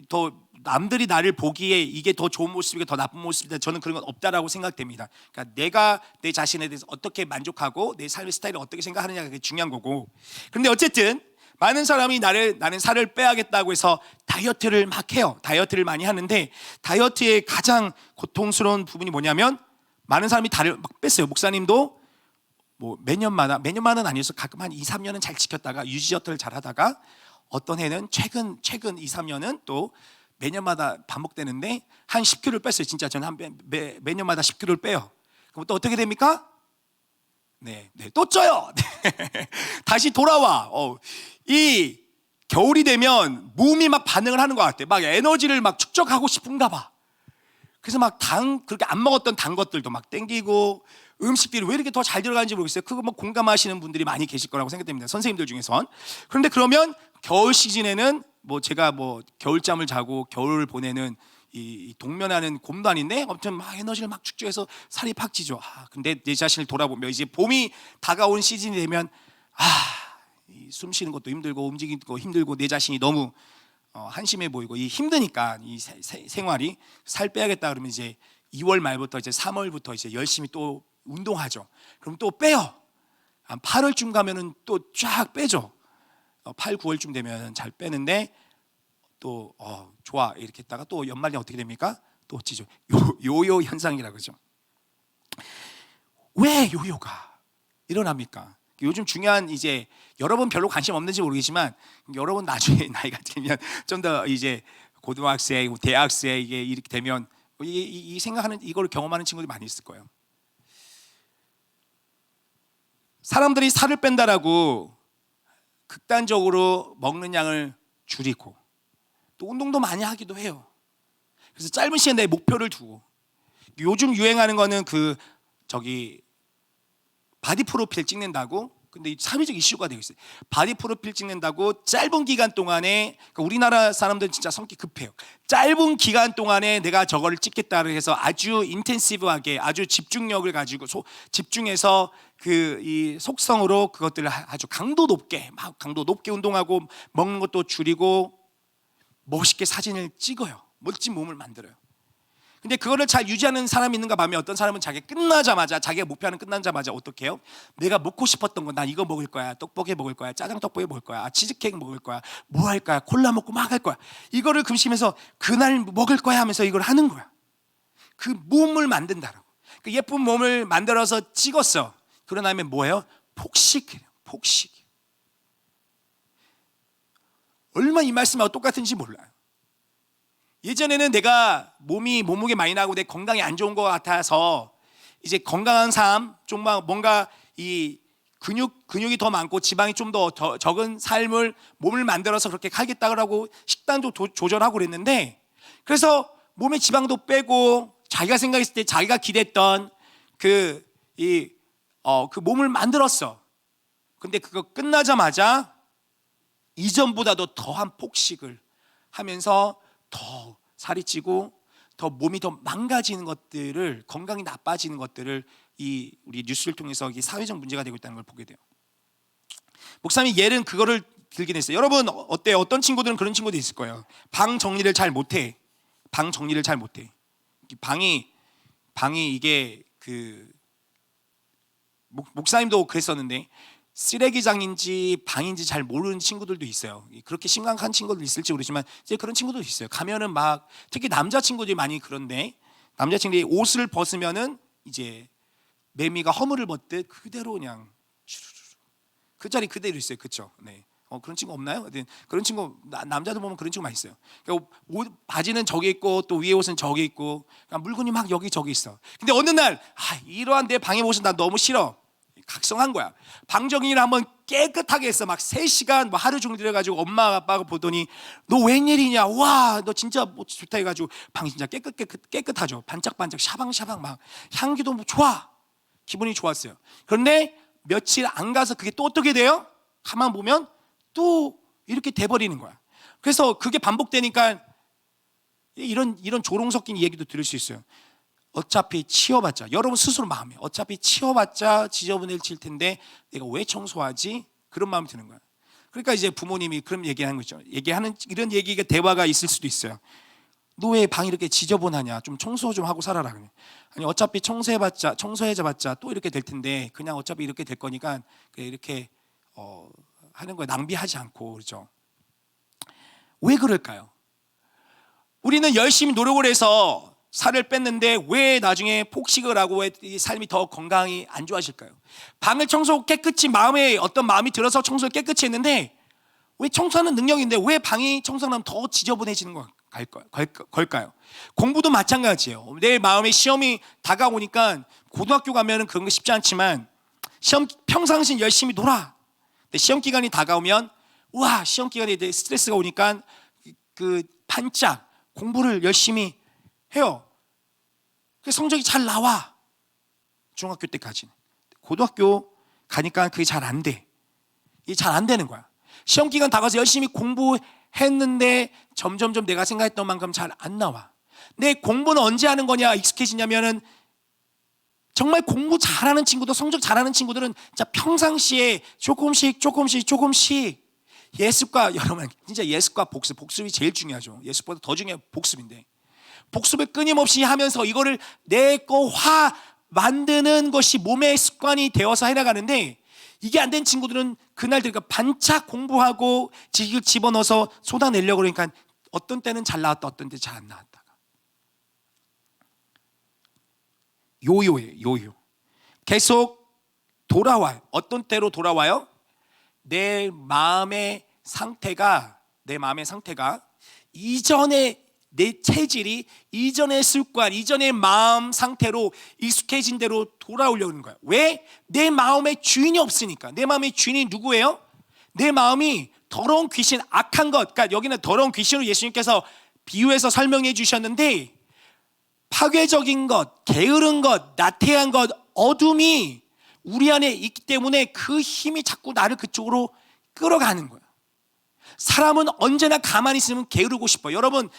더 남들이 나를 보기에 이게 더 좋은 모습이고 더 나쁜 모습이다. 저는 그런 건 없다라고 생각됩니다. 그러니까 내가 내 자신에 대해서 어떻게 만족하고 내 삶의 스타일을 어떻게 생각하느냐가 그게 중요한 거고. 그런데 어쨌든 많은 사람이 나는 살을 빼야겠다고 해서 다이어트를 막 해요. 다이어트를 많이 하는데 다이어트의 가장 고통스러운 부분이 뭐냐면 많은 사람이 다를 막 뺐어요. 목사님도 뭐 매년만은 아니어서 가끔 한 2, 3년은 잘 지켰다가 유지어터를 잘 하다가 어떤 해는 최근 2, 3년은 또 매년마다 반복되는데 한 10kg를 뺐어요. 진짜 저는 매년마다 10kg를 빼요. 그럼 또 어떻게 됩니까? 네, 또 쪄요. 다시 돌아와. 이 겨울이 되면 몸이 막 반응을 하는 것 같아. 막 에너지를 막 축적하고 싶은가 봐. 그래서 막 그렇게 안 먹었던 단 것들도 막 땡기고 음식들이 왜 이렇게 더 잘 들어가는지 모르겠어요. 그거 뭐 공감하시는 분들이 많이 계실 거라고 생각됩니다. 선생님들 중에선. 그런데 그러면 겨울 시즌에는 뭐 제가 뭐 겨울잠을 자고 겨울을 보내는 이 동면하는 곰도 아닌데 아무튼 막 에너지를 막 축적해서 살이 팍 찌죠. 근데 내 자신을 돌아보면 이제 봄이 다가온 시즌이 되면 숨 쉬는 것도 힘들고 움직이는 것도 힘들고 내 자신이 너무 한심해 보이고 이 힘드니까 이 생활이 살 빼야겠다 그러면 이제 2월 말부터 이제 3월부터 이제 열심히 또 운동하죠. 그럼 또 빼요. 한 8월쯤 가면은 또 쫙 빼죠. 8, 9월쯤 되면 잘 빼는데 또 좋아 이렇게 했다가 또 연말에 어떻게 됩니까? 또 찌죠. 요요 현상이라고 그러죠. 왜 요요가 일어납니까? 요즘 중요한 이제 여러분 별로 관심 없는지 모르겠지만 여러분 나중에 나이가 들면 좀 더 이제 고등학생, 대학생 이렇게 되면 이 생각하는 이걸 경험하는 친구들이 많이 있을 거예요. 사람들이 살을 뺀다라고 극단적으로 먹는 양을 줄이고 또 운동도 많이 하기도 해요. 그래서 짧은 시간 내에 목표를 두고 요즘 유행하는 거는 바디 프로필 찍는다고 근데 사회적 이슈가 되고 있어요. 바디 프로필 찍는다고 짧은 기간 동안에, 그러니까 우리나라 사람들은 진짜 성격 급해요. 짧은 기간 동안에 내가 저거를 찍겠다고 해서 아주 인텐시브하게 아주 집중력을 가지고 집중해서 그 이 속성으로 그것들을 아주 강도 높게 운동하고 먹는 것도 줄이고 멋있게 사진을 찍어요. 멋진 몸을 만들어요. 근데 그거를 잘 유지하는 사람이 있는가 하면 어떤 사람은 자기가 목표하는 끝나자마자 어떻게 해요? 내가 먹고 싶었던 거, 난 이거 먹을 거야, 떡볶이 먹을 거야, 짜장 떡볶이 먹을 거야, 치즈케이크 먹을 거야, 뭐 할 거야, 콜라 먹고 막 할 거야. 이거를 금심해서 그날 먹을 거야 하면서 이걸 하는 거야. 그 몸을 만든다라고. 그 예쁜 몸을 만들어서 찍었어. 그러고 나면 뭐예요? 폭식이에요. 폭식. 얼마나 이 말씀하고 똑같은지 몰라요. 예전에는 내가 몸무게 많이 나고 내 건강이 안 좋은 것 같아서 이제 건강한 삶, 좀 뭔가 이 근육이 더 많고 지방이 좀 더 적은 삶을 몸을 만들어서 그렇게 하겠다고 식단도 조절하고 그랬는데, 그래서 몸에 지방도 빼고 자기가 생각했을 때 자기가 기댔던 그 몸을 만들었어. 근데 그거 끝나자마자 이전보다도 더한 폭식을 하면서 더 살이 찌고 더 몸이 더 망가지는 것들을, 건강이 나빠지는 것들을 우리 뉴스를 통해서 이 사회적 문제가 되고 있다는 걸 보게 돼요. 목사님이 예는 그거를 들긴 했어요. 여러분 어때요? 어떤 친구들은 그런 친구도 있을 거예요. 방 정리를 잘 못해. 방이 이게 목사님도 그랬었는데 쓰레기장인지 방인지 잘 모르는 친구들도 있어요. 그렇게 심각한 친구들 있을지 모르지만 이제 그런 친구도 있어요. 가면은 막 특히 남자 친구들이 많이 그런데, 남자 친구들이 옷을 벗으면은 이제 매미가 허물을 벗듯 그대로 그냥 그 자리 그대로 있어요. 그렇죠? 네. 그런 친구 없나요? 네. 그런 친구 남자들 보면 그런 친구 많이 있어요. 그러니까 바지는 저기 있고 또 위에 옷은 저기 있고, 그러니까 물건이 막 여기 저기 있어. 근데 어느 날 이러한 내 방의 모습 나 너무 싫어. 각성한 거야. 방 정리를 한번 깨끗하게 했어. 막 3시간 하루 종일 들여가지고 엄마 아빠가 보더니 너 웬일이냐, 와 너 진짜 좋다 해가지고 방이 진짜 깨끗하죠. 반짝반짝 샤방샤방 막 향기도 좋아. 기분이 좋았어요. 그런데 며칠 안 가서 그게 또 어떻게 돼요? 가만 보면 또 이렇게 돼버리는 거야. 그래서 그게 반복되니까 이런 조롱 섞인 얘기도 들을 수 있어요. 어차피 치워봤자, 여러분 스스로 마음에 어차피 치워봤자 지저분해질 텐데 내가 왜 청소하지? 그런 마음이 드는 거야. 그러니까 이제 부모님이 그런 얘기하는 거죠. 이런 얘기가 대화가 있을 수도 있어요. 너 왜 방 이렇게 지저분하냐? 좀 청소 좀 하고 살아라. 아니 어차피 청소해봤자 또 이렇게 될 텐데 그냥 어차피 이렇게 될 거니까 이렇게 하는 거야. 낭비하지 않고. 그렇죠? 왜 그럴까요? 우리는 열심히 노력을 해서 살을 뺐는데 왜 나중에 폭식을 하고 왜 이 삶이 더 건강이 안 좋아질까요? 방을 깨끗이 어떤 마음이 들어서 청소를 깨끗이 했는데, 왜 청소하는 능력인데 왜 방이 청소하면 더 지저분해지는 걸까요? 공부도 마찬가지예요. 내 마음에 시험이 다가오니까 고등학교 가면은 그런 거 쉽지 않지만 평상시 열심히 놀아. 근데 시험 기간이 다가오면 시험 기간에 이제 스트레스가 오니까 반짝 공부를 열심히 해요. 그래서 성적이 잘 나와. 중학교 때까지는. 고등학교 가니까 그게 잘 안 돼. 이게 잘 안 되는 거야. 시험 기간 다가서 열심히 공부했는데 점점점 내가 생각했던 만큼 잘 안 나와. 내 공부는 언제 하는 거냐 익숙해지냐면은, 정말 공부 잘하는 친구도 성적 잘하는 친구들은 진짜 평상시에 조금씩 예습과, 여러분 진짜 예습과 복습이 제일 중요하죠. 예습보다 더 중요한 복습인데, 복습을 끊임없이 하면서 이거를 내 거화 만드는 것이 몸의 습관이 되어서 해나가는데, 이게 안 된 친구들은 그날 그러니까 반짝 공부하고 집어넣어서 쏟아내려고 그러니까 어떤 때는 잘 나왔다, 어떤 때 잘 안 나왔다가 요요. 계속 돌아와요. 어떤 때로 돌아와요? 내 마음의 상태가 이전에 내 체질이 이전의 습관, 이전의 마음 상태로 익숙해진 대로 돌아오려고 하는 거야. 왜? 내 마음의 주인이 없으니까. 내 마음의 주인이 누구예요? 내 마음이 더러운 귀신, 악한 것. 그러니까 여기는 더러운 귀신으로 예수님께서 비유해서 설명해 주셨는데, 파괴적인 것, 게으른 것, 나태한 것, 어둠이 우리 안에 있기 때문에 그 힘이 자꾸 나를 그쪽으로 끌어가는 거예요. 사람은 언제나 가만히 있으면 게으르고 싶어요. 여러분,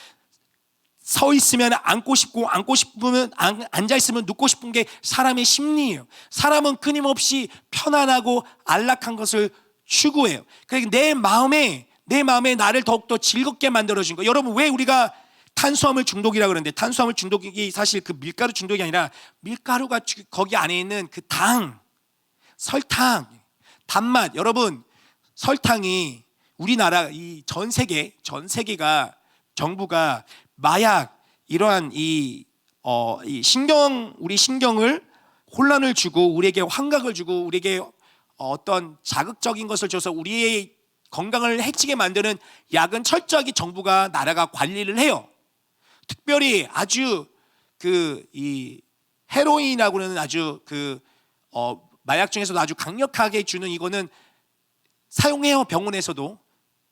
서 있으면 앉고 싶고, 앉고 싶으면 앉아 있으면 눕고 싶은 게 사람의 심리예요. 사람은 끊임없이 편안하고 안락한 것을 추구해요. 그러니까 내 마음에 나를 더욱더 즐겁게 만들어준 거예요. 여러분, 왜 우리가 탄수화물 중독이라고 그러는데, 탄수화물 중독이 사실 그 밀가루 중독이 아니라 밀가루가 거기 안에 있는 그 당, 설탕, 단맛. 여러분, 설탕이 우리나라 이 전 세계가 정부가 마약 이러한 이 우리 신경을 혼란을 주고 우리에게 환각을 주고 우리에게 어떤 자극적인 것을 줘서 우리의 건강을 해치게 만드는 약은 철저하게 정부가 나라가 관리를 해요. 특별히 아주 이 헤로인이라고 하는 아주 마약 중에서도 아주 강력하게 주는 이거는 사용해요. 병원에서도.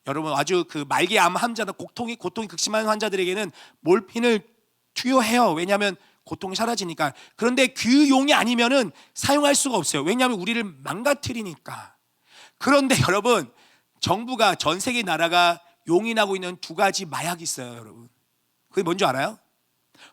여러분, 아주 그 말기암 환자나 고통이 극심한 환자들에게는 몰핀을 투여해요. 왜냐하면 고통이 사라지니까. 그런데 그 용이 아니면은 사용할 수가 없어요. 왜냐하면 우리를 망가뜨리니까. 그런데 여러분, 정부가 전 세계 나라가 용인하고 있는 두 가지 마약이 있어요. 여러분, 그게 뭔지 알아요?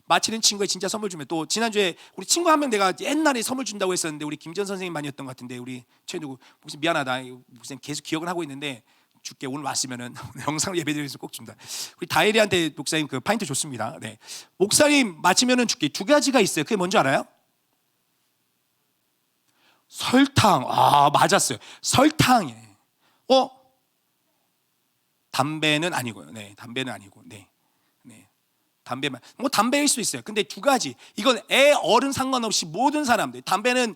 마치는 친구에 진짜 선물 주면, 또 지난주에 우리 친구 한 명 내가 옛날에 선물 준다고 했었는데 우리 김전 선생님만이었던 것 같은데, 우리 누구 무슨 미안하다, 무슨 계속 기억을 하고 있는데 줄게. 오늘 왔으면은 영상을 예배드리면서 꼭 줍니다. 우리 다혜리한테 목사님 그 파인트 줬습니다. 네, 목사님 마치면은 줄게. 두 가지가 있어요. 그게 뭔지 알아요? 설탕. 아, 맞았어요. 설탕이에요. 담배는 아니고요. 네, 담배는 아니고. 네. 담배만, 뭐 담배일 수 있어요. 근데 두 가지, 이건 애 어른 상관없이 모든 사람들, 담배는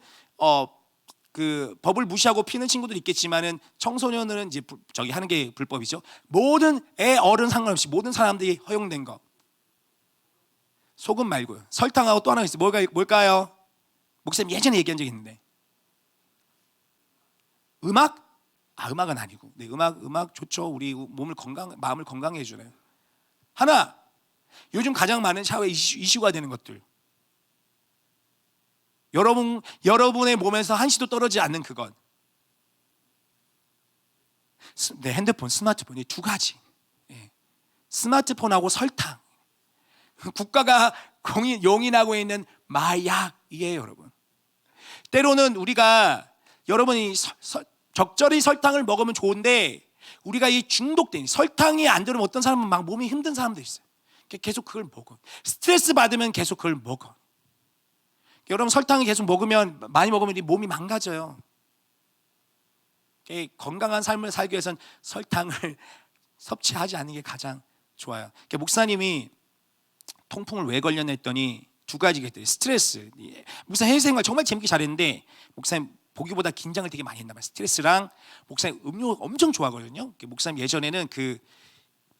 그 법을 무시하고 피는 친구들 있겠지만은 청소년들은 이제 저기 하는 게 불법이죠. 모든 애 어른 상관없이 모든 사람들이 허용된 거. 소금 말고요. 설탕하고 또 하나 있어요. 뭘까요? 목사님 예전에 얘기한 적이 있는데. 음악? 음악은 아니고. 네, 음악 좋죠. 우리 마음을 건강해 해주네요. 하나, 요즘 가장 많은 사회 이슈가 되는 것들. 여러분의 몸에서 한시도 떨어지지 않는 그것. 네, 핸드폰, 스마트폰, 이 두 가지. 예. 스마트폰하고 설탕. 국가가 용인하고 있는 마약이에요, 여러분. 때로는 우리가, 여러분이 적절히 설탕을 먹으면 좋은데, 우리가 이 중독된, 설탕이 안 들으면 어떤 사람은 막 몸이 힘든 사람도 있어요. 계속 그걸 먹어. 스트레스 받으면 계속 그걸 먹어. 여러분, 설탕을 계속 많이 먹으면 몸이 망가져요. 건강한 삶을 살기 위해서는 설탕을 섭취하지 않는 게 가장 좋아요. 목사님이 통풍을 왜 걸렸나 했더니 두 가지가 있대요. 스트레스. 목사 해외 생활 정말 재밌게 잘했는데 목사님 보기보다 긴장을 되게 많이 했나 봐요. 스트레스랑, 목사님 음료 엄청 좋아하거든요. 목사님 예전에는 그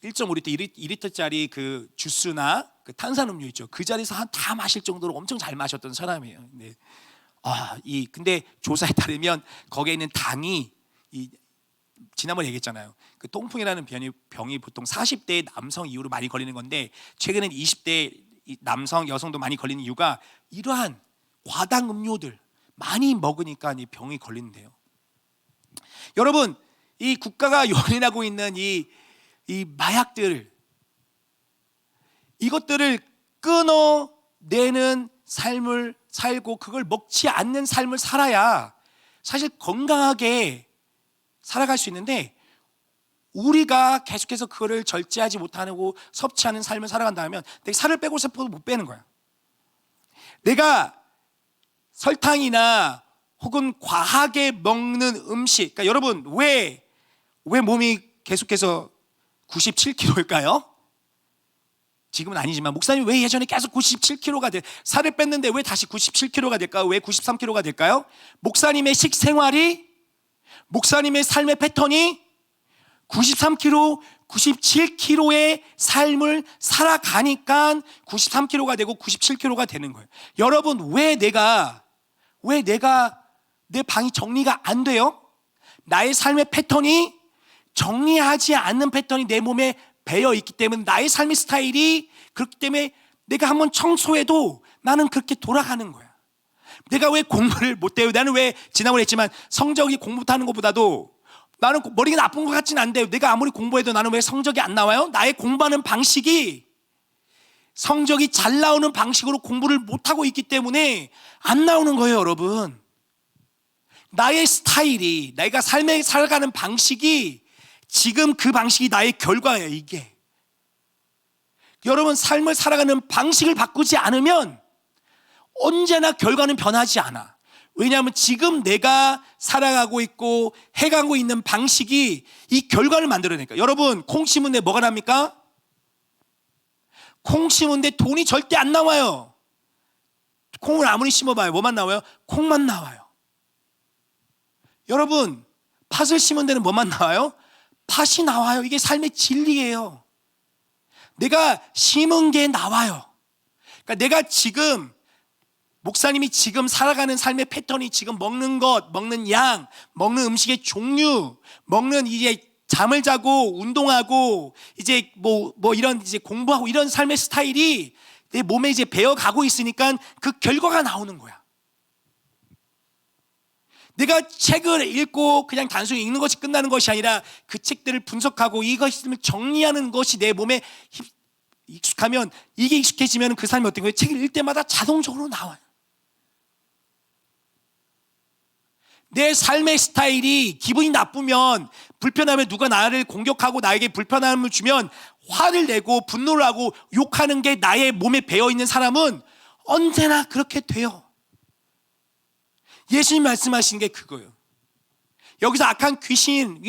1.5리터, 2리터짜리 그 주스나 그 탄산음료 있죠. 그 자리에서 다 마실 정도로 엄청 잘 마셨던 사람이에요. 네. 근데 조사에 따르면 거기에 있는 당이, 지난번에 얘기했잖아요. 그 통풍이라는 병이 보통 40대 남성 이후로 많이 걸리는 건데, 최근엔 20대 남성, 여성도 많이 걸리는 이유가 이러한 과당 음료들 많이 먹으니까 이 병이 걸리는데요. 여러분, 이 국가가 용인하고 있는 이 마약들, 이것들을 끊어내는 삶을 살고 그걸 먹지 않는 삶을 살아야 사실 건강하게 살아갈 수 있는데, 우리가 계속해서 그거를 절제하지 못하고 섭취하는 삶을 살아간다면 내가 살을 빼고 싶어도 못 빼는 거야. 내가 설탕이나 혹은 과하게 먹는 음식, 그러니까 여러분, 왜 몸이 계속해서 97kg일까요? 지금은 아니지만 목사님 왜 예전에 계속 97kg가 살을 뺐는데 왜 다시 97kg가 될까요? 왜 93kg가 될까요? 목사님의 식생활이, 목사님의 삶의 패턴이 93kg, 97kg의 삶을 살아가니까 93kg가 되고 97kg가 되는 거예요. 여러분, 왜 내가 내 방이 정리가 안 돼요? 나의 삶의 패턴이 정리하지 않는 패턴이 내 몸에 배어 있기 때문에, 나의 삶의 스타일이 그렇기 때문에 내가 한번 청소해도 나는 그렇게 돌아가는 거야. 내가 왜 공부를 못해요? 나는 왜 지난번에 했지만 성적이 공부 못하는 것보다도 나는 머리가 나쁜 것 같지는 않은데 내가 아무리 공부해도 나는 왜 성적이 안 나와요? 나의 공부하는 방식이 성적이 잘 나오는 방식으로 공부를 못하고 있기 때문에 안 나오는 거예요, 여러분. 나의 스타일이, 내가 삶에 살아가는 방식이 지금 그 방식이 나의 결과예요, 이게. 여러분, 삶을 살아가는 방식을 바꾸지 않으면 언제나 결과는 변하지 않아. 왜냐하면 지금 내가 살아가고 있고 해가고 있는 방식이 이 결과를 만들어내니까. 여러분, 콩 심은데 뭐가 납니까? 콩 심은데 돈이 절대 안 나와요. 콩을 아무리 심어봐요. 뭐만 나와요? 콩만 나와요. 여러분, 팥을 심은 데는 뭐만 나와요? 팥이 나와요. 이게 삶의 진리예요. 내가 심은 게 나와요. 그러니까 내가 지금 목사님이 지금 살아가는 삶의 패턴이 지금 먹는 것, 먹는 양, 먹는 음식의 종류, 먹는 이제 잠을 자고 운동하고 이제 뭐 이런 이제 공부하고 이런 삶의 스타일이 내 몸에 이제 배어가고 있으니까 그 결과가 나오는 거야. 내가 책을 읽고 그냥 단순히 읽는 것이 끝나는 것이 아니라 그 책들을 분석하고 이것을 정리하는 것이 내 몸에 익숙하면, 이게 익숙해지면 그 삶이 어떤 거예요? 책을 읽을 때마다 자동적으로 나와요. 내 삶의 스타일이 기분이 나쁘면, 불편하면, 누가 나를 공격하고 나에게 불편함을 주면 화를 내고 분노를 하고 욕하는 게 나의 몸에 배어있는 사람은 언제나 그렇게 돼요. 예수님 말씀하신 게 그거예요. 여기서 악한 귀신,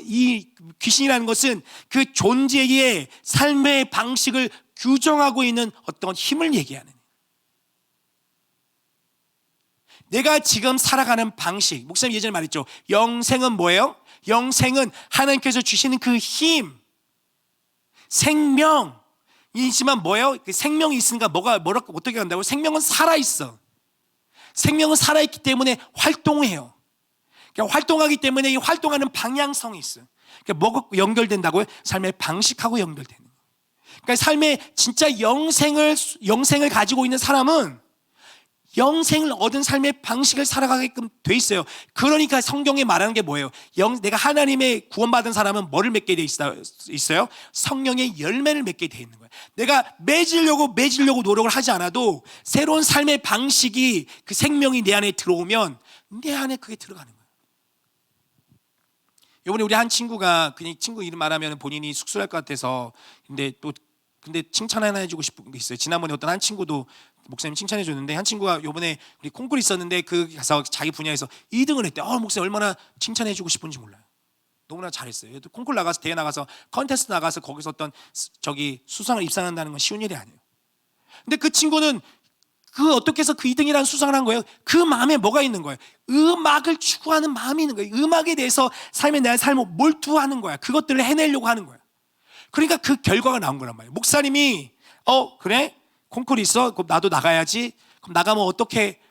이 귀신이라는 것은 그 존재의 삶의 방식을 규정하고 있는 어떤 힘을 얘기하는, 내가 지금 살아가는 방식, 목사님 예전에 말했죠. 영생은 뭐예요? 영생은 하나님께서 주시는 그 힘, 생명이지만 뭐예요? 그 생명이 있으니까 어떻게 한다고? 생명은 살아있어. 생명은 살아있기 때문에 활동해요. 그러니까 활동하기 때문에 이 활동하는 방향성이 있어요. 그러니까 뭐가 연결된다고요? 삶의 방식하고 연결되는 거예요. 그러니까 삶의 진짜 영생을 가지고 있는 사람은 영생을 얻은 삶의 방식을 살아가게끔 돼 있어요. 그러니까 성경에 말하는 게 뭐예요? 내가 하나님의 구원받은 사람은 뭐를 맺게 돼 있어요? 성령의 열매를 맺게 돼 있는 거예요. 내가 맺으려고 노력을 하지 않아도 새로운 삶의 방식이, 그 생명이 내 안에 들어오면 내 안에 그게 들어가는 거예요. 이번에 우리 한 친구가, 그냥 친구 이름 말하면 본인이 쑥스러울 것 같아서, 근데 칭찬 하나 해주고 싶은 게 있어요. 지난번에 어떤 한 친구도 목사님 칭찬해 줬는데, 한 친구가 요번에 우리 콩쿠르 있었는데 그 가서 자기 분야에서 2등을 했대. 목사님 얼마나 칭찬해 주고 싶은지 몰라요. 너무나 잘했어요. 콩쿠르 나가서, 대회 나가서, 컨테스트 나가서 거기서 어떤 수상을 입상한다는 건 쉬운 일이 아니에요. 근데 그 친구는 어떻게 해서 그 2등이라는 수상을 한 거예요? 그 마음에 뭐가 있는 거예요? 음악을 추구하는 마음이 있는 거예요. 음악에 대해서 내 삶을 몰두하는 거야. 그것들을 해내려고 하는 거야. 그러니까 그 결과가 나온 거란 말이에요. 목사님이 그래? 콩쿠르 있어? 그럼 나도 나가야지. 그럼 나가면 어떻게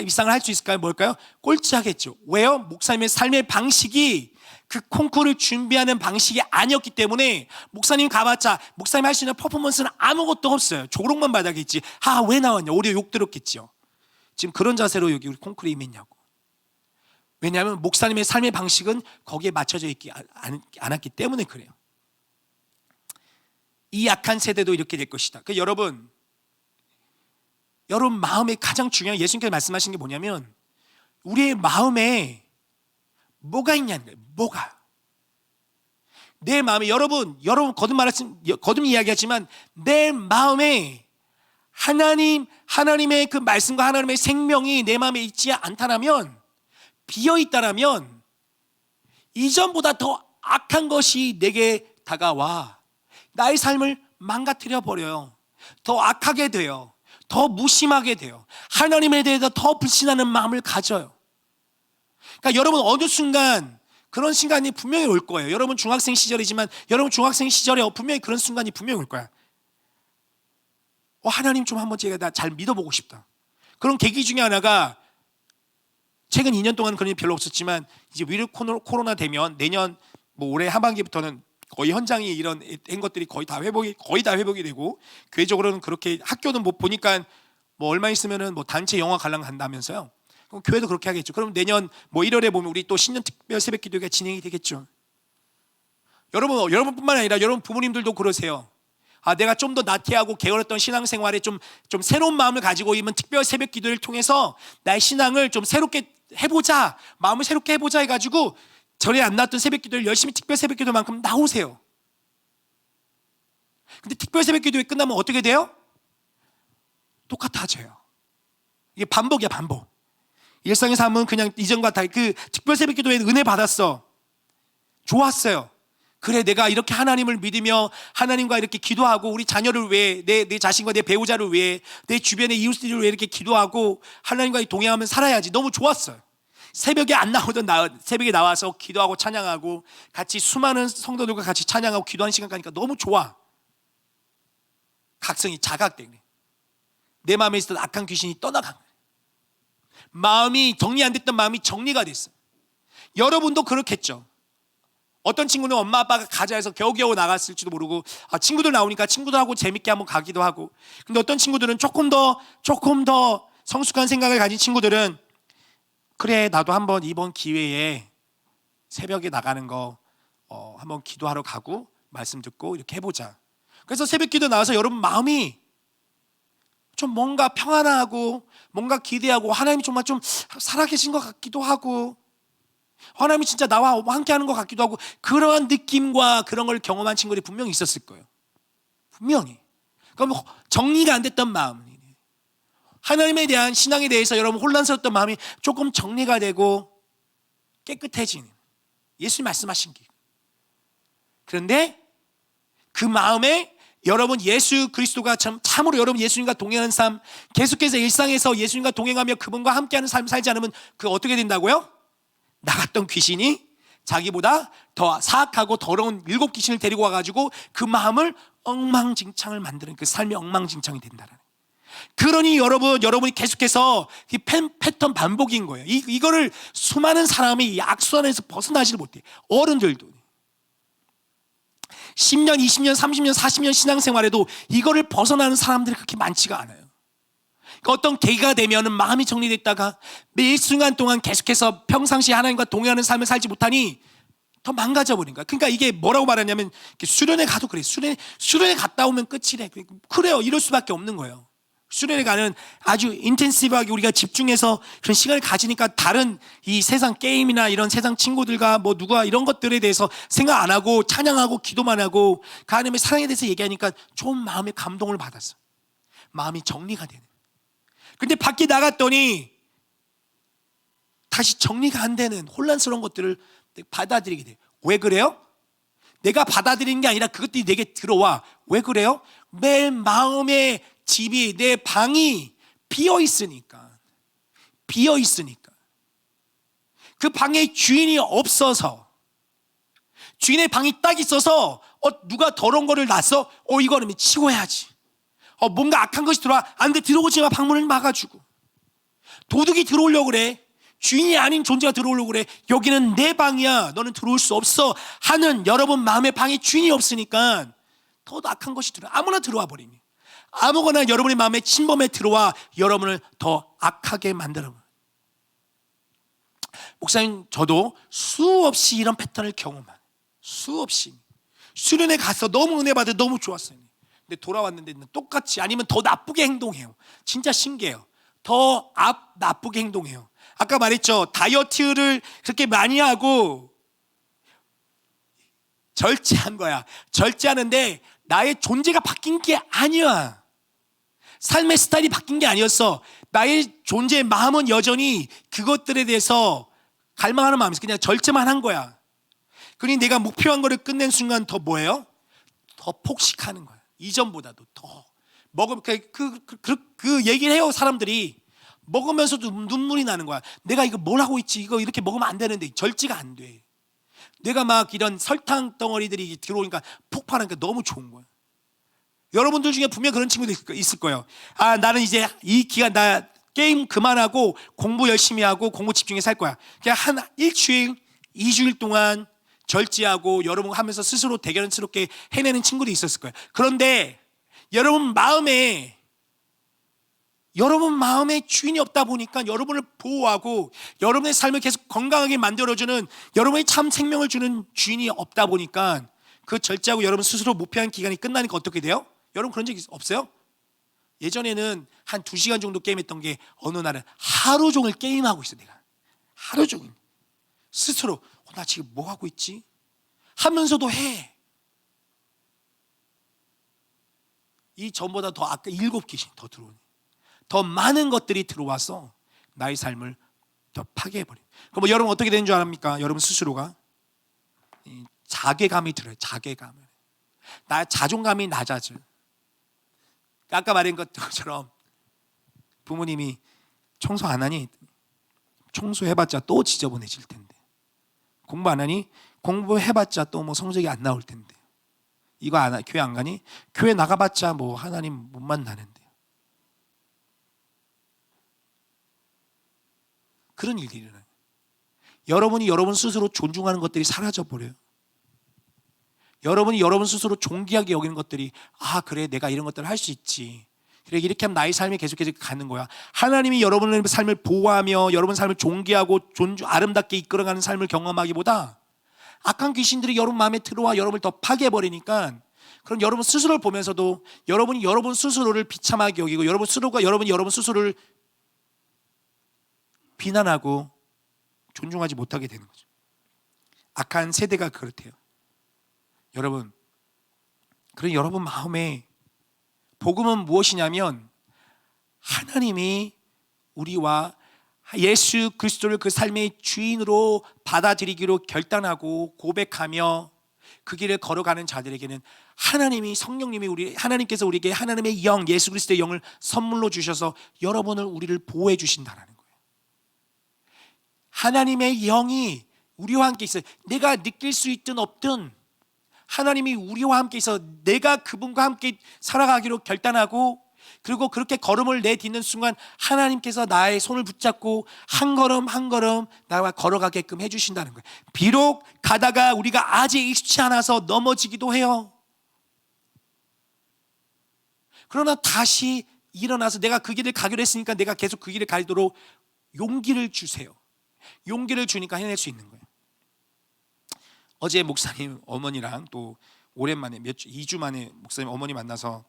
입상을 할 수 있을까요? 뭘까요? 꼴찌하겠죠. 왜요? 목사님의 삶의 방식이 그 콩쿠르를 준비하는 방식이 아니었기 때문에 목사님 가봤자 목사님 할 수 있는 퍼포먼스는 아무것도 없어요. 조롱만 받아겠지. 왜 나왔냐? 오히려 욕 들었겠죠. 지금 그런 자세로 여기 우리 콩쿠르에 임했냐고. 왜냐하면 목사님의 삶의 방식은 거기에 맞춰져 있지 않았기 때문에 그래요. 이 약한 세대도 이렇게 될 것이다. 여러분 마음에 가장 중요한, 예수님께서 말씀하신 게 뭐냐면 우리의 마음에 뭐가 있냐는 거예요. 뭐가 내 마음에, 여러분 거듭 이야기하지만 내 마음에 하나님의 그 말씀과 하나님의 생명이 내 마음에 있지 않다라면, 비어 있다라면 이전보다 더 악한 것이 내게 다가와 나의 삶을 망가뜨려 버려요. 더 악하게 돼요. 더 무심하게 돼요. 하나님에 대해서 더 불신하는 마음을 가져요. 그러니까 여러분 어느 순간 그런 순간이 분명히 올 거예요. 여러분 중학생 시절이지만 여러분 중학생 시절에 분명히 그런 순간이 분명히 올 거야. 하나님 좀 한번 제가 잘 믿어보고 싶다. 그런 계기 중에 하나가, 최근 2년 동안 그런 일이 별로 없었지만 이제 위드 코로나 되면 내년 올해 하반기부터는 거의 현장이 이런 것들이 거의 다 회복이 되고, 교회적으로는 그렇게, 학교는 보니까 뭐 얼마 있으면은 뭐 단체 영화 관람 간다면서요. 그럼 교회도 그렇게 하겠죠. 그럼 내년 뭐 1월에 보면 우리 또 신년 특별 새벽 기도가 진행이 되겠죠. 여러분뿐만 아니라 여러분 부모님들도 그러세요. 아, 내가 좀 더 나태하고 게으렀던 신앙생활에 좀 새로운 마음을 가지고 있는 특별 새벽 기도를 통해서 나의 신앙을 좀 새롭게 해보자, 마음을 새롭게 해보자 해가지고 전에 안 나왔던 새벽 기도를 열심히 특별 새벽 기도만큼 나오세요. 근데 특별 새벽 기도에 끝나면 어떻게 돼요? 똑같아져요. 이게 반복이야, 반복. 일상의 삶은 그냥 이전과 다 그 특별 새벽 기도에 은혜 받았어. 좋았어요. 그래, 내가 이렇게 하나님을 믿으며 하나님과 이렇게 기도하고 우리 자녀를 위해 내 자신과 내 배우자를 위해 내 주변의 이웃들을 위해 이렇게 기도하고 하나님과 동행하면 살아야지. 너무 좋았어요. 새벽에 안 나오던 새벽에 나와서 기도하고 찬양하고 같이 수많은 성도들과 같이 찬양하고 기도하는 시간 가니까 너무 좋아. 각성이 자각돼. 내 마음에 있었던 악한 귀신이 떠나간 거예요. 마음이 정리 안 됐던 마음이 정리가 됐어. 여러분도 그렇겠죠. 어떤 친구는 엄마 아빠가 가자 해서 겨우겨우 나갔을지도 모르고 친구들 나오니까 친구들하고 재밌게 한번 가기도 하고. 근데 어떤 친구들은 조금 더 성숙한 생각을 가진 친구들은 그래, 나도 한번 이번 기회에 새벽에 나가는 거 한번 기도하러 가고 말씀 듣고 이렇게 해보자. 그래서 새벽 기도 나와서 여러분 마음이 좀 뭔가 평안하고 뭔가 기대하고 하나님이 정말 좀 살아계신 것 같기도 하고 하나님이 진짜 나와 함께하는 것 같기도 하고 그러한 느낌과 그런 걸 경험한 친구들이 분명히 있었을 거예요. 분명히. 그러니까 정리가 안 됐던 마음, 하나님에 대한 신앙에 대해서 여러분 혼란스러웠던 마음이 조금 정리가 되고 깨끗해지는 예수님 말씀하신 길. 그런데 그 마음에 여러분 예수 그리스도가 참으로 여러분 예수님과 동행하는 삶, 계속해서 일상에서 예수님과 동행하며 그분과 함께하는 삶을 살지 않으면 그 어떻게 된다고요? 나갔던 귀신이 자기보다 더 사악하고 더러운 7 귀신을 데리고 와가지고 그 마음을 엉망진창을 만드는 그 삶이 엉망진창이 된다는. 그러니 여러분이 계속해서 이 패턴 반복인 거예요. 이거를 수많은 사람이 이 악수 안에서 벗어나지를 못해. 어른들도 10년, 20년, 30년, 40년 신앙생활에도 이거를 벗어나는 사람들이 그렇게 많지가 않아요. 어떤 계기가 되면은 마음이 정리됐다가 매 순간 동안 계속해서 평상시 하나님과 동행하는 삶을 살지 못하니 더 망가져 버린 거야. 그러니까 이게 뭐라고 말하냐면 수련회 가도 그래. 수련회 갔다 오면 끝이래. 그래요. 이럴 수밖에 없는 거예요. 수련회 가는 아주 인텐시브하게 우리가 집중해서 그런 시간을 가지니까 다른 이 세상 게임이나 이런 세상 친구들과 뭐 누가 이런 것들에 대해서 생각 안 하고 찬양하고 기도만 하고 그 하나님의 사랑에 대해서 얘기하니까 좋은 마음의 감동을 받았어. 마음이 정리가 되는. 근데 밖에 나갔더니 다시 정리가 안 되는 혼란스러운 것들을 받아들이게 돼요. 왜 그래요? 내가 받아들이는 게 아니라 그것들이 내게 들어와. 왜 그래요? 매일 마음의 집이, 내 방이 비어 있으니까. 그 방에 주인이 없어서, 주인의 방이 딱 있어서 누가 더러운 거를 놨어? 이거는 치워야지. 뭔가 악한 것이 들어와. 안 돼, 들어오지 마. 방문을 막아주고. 도둑이 들어오려고 그래. 주인이 아닌 존재가 들어오려고 그래. 여기는 내 방이야. 너는 들어올 수 없어. 하는 여러분 마음의 방에 주인이 없으니까 더 악한 것이 들어와. 아무나 들어와 버리니. 아무거나 여러분의 마음에 침범에 들어와 여러분을 더 악하게 만들어. 목사님, 저도 수없이 이런 패턴을 경험한. 수없이. 수련회 가서 너무 은혜 받아 너무 좋았어요. 근데 돌아왔는데 똑같이 아니면 더 나쁘게 행동해요. 진짜 신기해요. 더 나쁘게 행동해요. 아까 말했죠. 다이어트를 그렇게 많이 하고 절제한 거야. 절제하는데 나의 존재가 바뀐 게 아니야. 삶의 스타일이 바뀐 게 아니었어. 나의 존재의 마음은 여전히 그것들에 대해서 갈망하는 마음이 있어. 그냥 절제만 한 거야. 그러니 내가 목표한 거를 끝낸 순간 더 뭐예요? 더 폭식하는 거야. 이전보다도 더 먹으면 그 얘기를 해요. 사람들이 먹으면서도 눈물이 나는 거야. 내가 이거 뭘 하고 있지? 이거 이렇게 먹으면 안 되는데 절제가 안 돼. 내가 막 이런 설탕 덩어리들이 들어오니까 폭발하니까 너무 좋은 거야. 여러분들 중에 분명 그런 친구들 있을 거예요. 나는 이제 이 기간 나 게임 그만하고 공부 열심히 하고 공부 집중해서 할 거야. 그냥 한 일주일, 2주일 동안 절제하고 여러분 하면서 스스로 대견스럽게 해내는 친구도 있었을 거예요. 그런데 여러분 마음에 여러분 마음에 주인이 없다 보니까 여러분을 보호하고 여러분의 삶을 계속 건강하게 만들어주는, 여러분의 참 생명을 주는 주인이 없다 보니까 그 절제하고 여러분 스스로 목표한 기간이 끝나니까 어떻게 돼요? 여러분 그런 적 없어요? 예전에는 한 2시간 정도 게임했던 게 어느 날은 하루 종일 게임하고 있어. 내가 하루 종일 스스로 나 지금 뭐 하고 있지? 하면서도 해. 이 전보다 더 아까 7개씩 더 들어오네. 더 많은 것들이 들어와서 나의 삶을 더 파괴해버려. 그럼 뭐 여러분 어떻게 되는 줄 압니까? 여러분 스스로가 자괴감이 들어요. 자괴감. 나 자존감이 낮아져. 아까 말한 것처럼 부모님이 청소 안 하니? 청소해봤자 또 지저분해질 텐데. 공부 안 하니? 공부해봤자 또 뭐 성적이 안 나올 텐데. 이거 안 교회 안 가니? 교회 나가봤자 뭐 하나님 못 만나는데. 그런 일들이 일어나요. 여러분이 여러분 스스로 존중하는 것들이 사라져 버려요. 여러분이 여러분 스스로 존귀하게 여기는 것들이 그래 내가 이런 것들을 할 수 있지. 그래 이렇게 하면 나의 삶이 계속해서 가는 거야. 하나님이 여러분의 삶을 보호하며 여러분 삶을 존귀하고 아름답게 이끌어가는 삶을 경험하기보다 악한 귀신들이 여러분 마음에 들어와 여러분을 더 파괴해버리니까, 그럼 여러분 스스로를 보면서도 여러분이 여러분 스스로를 비참하게 여기고 여러분 스스로가 여러분 스스로를 비난하고 존중하지 못하게 되는 거죠. 악한 세대가 그렇대요. 여러분, 그런 여러분 마음에 복음은 무엇이냐면 하나님이 우리와 예수 그리스도를 그 삶의 주인으로 받아들이기로 결단하고 고백하며 그 길을 걸어가는 자들에게는 하나님이 성령님이 하나님께서 우리에게 하나님의 영, 예수 그리스도의 영을 선물로 주셔서 여러분을 우리를 보호해 주신다라는 거예요. 하나님의 영이 우리와 함께 있어요. 내가 느낄 수 있든 없든 하나님이 우리와 함께 있어 내가 그분과 함께 살아가기로 결단하고, 그리고 그렇게 걸음을 내딛는 순간 하나님께서 나의 손을 붙잡고 한 걸음 한 걸음 나와 걸어가게끔 해주신다는 거예요. 비록 가다가 우리가 아직 익숙치 않아서 넘어지기도 해요. 그러나 다시 일어나서 내가 그 길을 가기로 했으니까 내가 계속 그 길을 가도록 용기를 주세요. 용기를 주니까 해낼 수 있는 거예요. 어제 목사님 어머니랑 또 오랜만에 2주 만에 목사님 어머니 만나서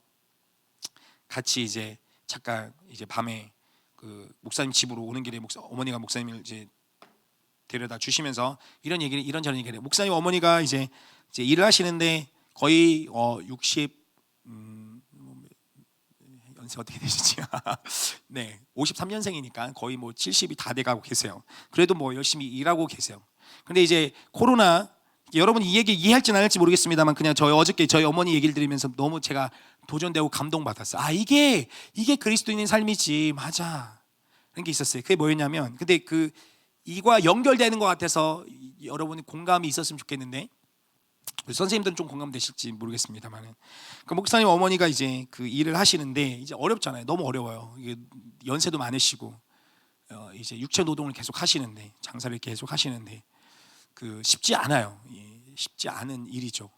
같이 이제 잠깐 이제 밤에 그 목사님 집으로 오는 길에 어머니가 목사님을 이제 데려다 주시면서 이런저런 얘기를 해요. 목사님 어머니가 이제 일을 하시는데 거의 60 연세 어떻게 되시지? 네, 53년생이니까 거의 뭐 70이 다 돼가고 계세요. 그래도 뭐 열심히 일하고 계세요. 근데 이제 코로나, 여러분 이 얘기 이해할지 안 할지 모르겠습니다만 그냥 어저께 저희 어머니 얘기를 들으면서 너무 제가 도전되고 감동받았어요. 이게 그리스도인의 삶이지. 맞아. 그런 게 있었어요. 그게 뭐였냐면, 근데 이과 연결되는 것 같아서 여러분이 공감이 있었으면 좋겠는데, 선생님들은 좀 공감되실지 모르겠습니다만, 그 목사님 어머니가 이제 그 일을 하시는데 이제 어렵잖아요. 너무 어려워요. 이게 연세도 많으시고 이제 육체 노동을 계속 하시는데, 장사를 계속 하시는데 쉽지 않아요. 쉽지 않은 일이죠.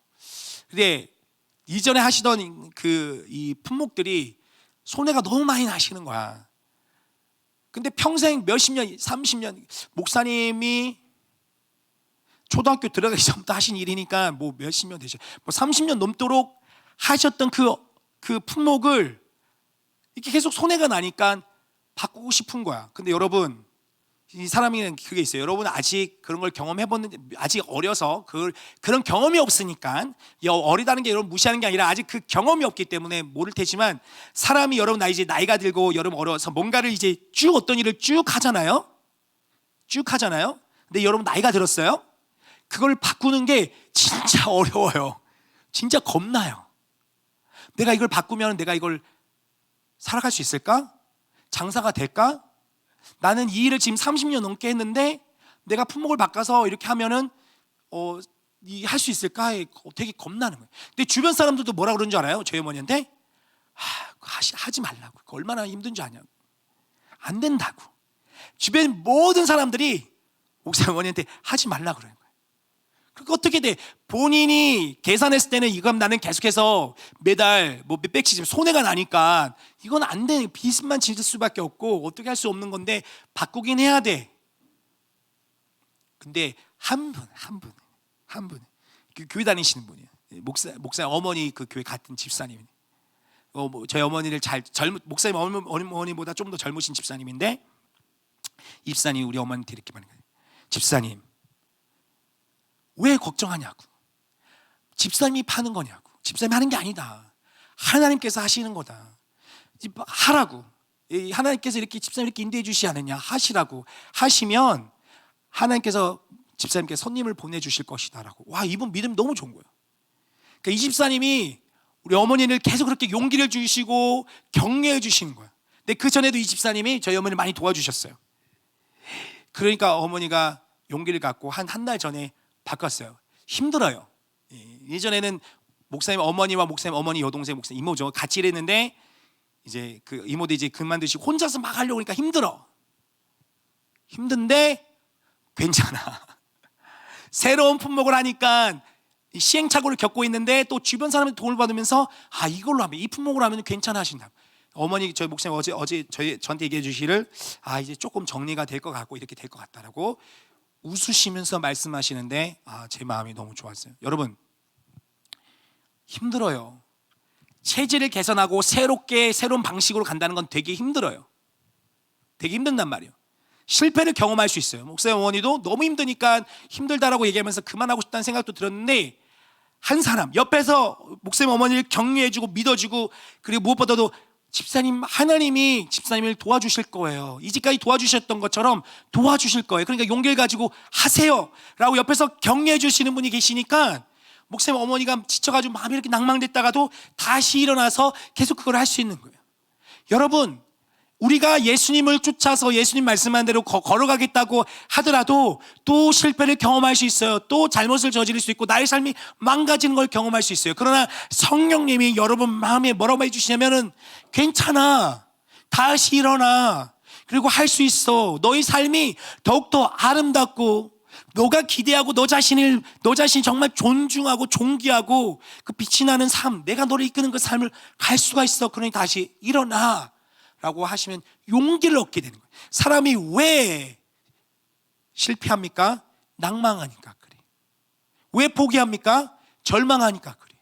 근데 이전에 하시던 이 품목들이 손해가 너무 많이 나시는 거야. 근데 평생 몇십 년, 30년 목사님이 초등학교 들어가기 전부터 하신 일이니까 뭐 몇십 년 되죠. 뭐 30년 넘도록 하셨던 그 품목을 이렇게 계속 손해가 나니까 바꾸고 싶은 거야. 근데 여러분, 이 사람이 그게 있어요. 여러분 아직 그런 걸 경험해봤는데 아직 어려서 그런 경험이 없으니까, 어리다는 게 여러분 무시하는 게 아니라 아직 그 경험이 없기 때문에 모를 테지만, 사람이 여러분 이제 나이가 들고 여러분 어려서 뭔가를 이제 쭉 어떤 일을 쭉 하잖아요. 근데 여러분 나이가 들었어요. 그걸 바꾸는 게 진짜 어려워요. 진짜 겁나요. 내가 이걸 바꾸면 내가 이걸 살아갈 수 있을까? 장사가 될까? 나는 이 일을 지금 30년 넘게 했는데 내가 품목을 바꿔서 이렇게 하면은 할 수 있을까? 되게 겁나는 거예요. 근데 주변 사람들도 뭐라 그러는 줄 알아요? 저희 어머니한테 하지 말라고. 그거 얼마나 힘든 줄 아냐고. 안 된다고. 주변 모든 사람들이 목사님 어머니한테 하지 말라 그러는 거예요. 그거 어떻게 돼? 본인이 계산했을 때는 이건 나는 계속해서 매달 뭐 몇백씩 손해가 나니까 이건 안 돼. 빚만 질 수밖에 없고 어떻게 할 수 없는 건데 바꾸긴 해야 돼. 근데 한 분, 교회 다니시는 분이에요. 목사 어머니 그 교회 같은 집사님. 저희 어머니를 목사님 어머니보다 좀 더 젊으신 집사님인데, 집사님이 우리 어머니한테 이렇게 말하는 거예요. 집사님, 왜 걱정하냐고. 집사님이 파는 거냐고. 집사님이 하는 게 아니다. 하나님께서 하시는 거다. 하라고. 하나님께서 이렇게 집사님 이렇게 인도해 주시지 않느냐. 하시라고. 하시면 하나님께서 집사님께 손님을 보내주실 것이다라고. 와, 이분 믿음 너무 좋은 거예요. 그러니까 이 집사님이 우리 어머니를 계속 그렇게 용기를 주시고 격려해 주시는 거예요. 근데 그 전에도 이 집사님이 저희 어머니를 많이 도와주셨어요. 그러니까 어머니가 용기를 갖고 한 달 전에 바꿨어요. 힘들어요. 예전에는 목사님 어머니와 목사님 어머니 여동생 목사님 이모죠. 같이 일했는데 이제 그 이모도 이제 그만두시고 혼자서 막 하려고 하니까 힘들어. 힘든데 괜찮아. 새로운 품목을 하니까 시행착오를 겪고 있는데 또 주변 사람의 도움을 받으면서 이걸로 하면 이 품목으로 하면 괜찮아 하신다. 어머니 저희 목사님 어제 저한테 얘기해 주시기를 이제 조금 정리가 될 것 같고 이렇게 될 것 같다라고 웃으시면서 말씀하시는데 제 마음이 너무 좋았어요. 여러분, 힘들어요. 체질을 개선하고 새로운 방식으로 간다는 건 되게 힘들어요. 되게 힘든단 말이에요. 실패를 경험할 수 있어요. 목사님 어머니도 너무 힘드니까 힘들다라고 얘기하면서 그만하고 싶다는 생각도 들었는데, 한 사람 옆에서 목사님 어머니를 격려해주고 믿어주고, 그리고 무엇보다도 집사님, 하나님이 집사님을 도와주실 거예요. 이제까지 도와주셨던 것처럼 도와주실 거예요. 그러니까 용기를 가지고 하세요 라고 옆에서 격려해 주시는 분이 계시니까 목사님 어머니가 지쳐가지고 마음이 이렇게 낭망됐다가도 다시 일어나서 계속 그걸 할 수 있는 거예요. 여러분, 우리가 예수님을 쫓아서 예수님 말씀한 대로 걸어가겠다고 하더라도 또 실패를 경험할 수 있어요. 또 잘못을 저지를 수 있고 나의 삶이 망가지는 걸 경험할 수 있어요. 그러나 성령님이 여러분 마음에 뭐라고 해주시냐면은 괜찮아, 다시 일어나, 그리고 할 수 있어. 너의 삶이 더욱더 아름답고 너가 기대하고 너 자신이 정말 존중하고 존귀하고 그 빛이 나는 삶, 내가 너를 이끄는 그 삶을 갈 수가 있어. 그러니 다시 일어나 라고 하시면 용기를 얻게 되는 거예요. 사람이 왜 실패합니까? 낭망하니까 그래. 왜 포기합니까? 절망하니까 그래.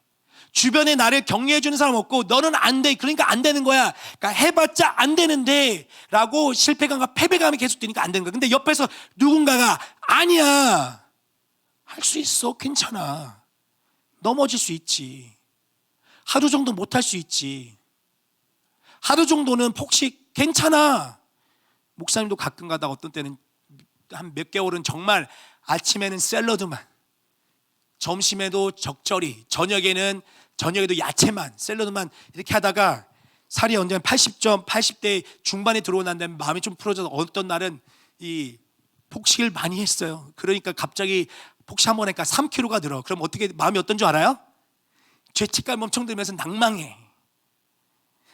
주변에 나를 격려해 주는 사람 없고 너는 안 돼, 그러니까 안 되는 거야. 그러니까 해봤자 안 되는데 라고 실패감과 패배감이 계속되니까 안 되는 거야. 근데 옆에서 누군가가 아니야, 할 수 있어, 괜찮아, 넘어질 수 있지, 하루 정도 못할 수 있지, 하루 정도는 폭식 괜찮아. 목사님도 가끔 가다가 어떤 때는 한 몇 개월은 정말 아침에는 샐러드만, 점심에도 적절히, 저녁에도 야채만, 샐러드만 이렇게 하다가 살이 언제 80대 중반에 들어오고 난 다음에 마음이 좀 풀어져서 어떤 날은 이 폭식을 많이 했어요. 그러니까 갑자기 폭식 한 번 하니까 3kg가 늘어. 그럼 어떻게 마음이 어떤 줄 알아요? 죄책감 엄청 들면서 낭망해.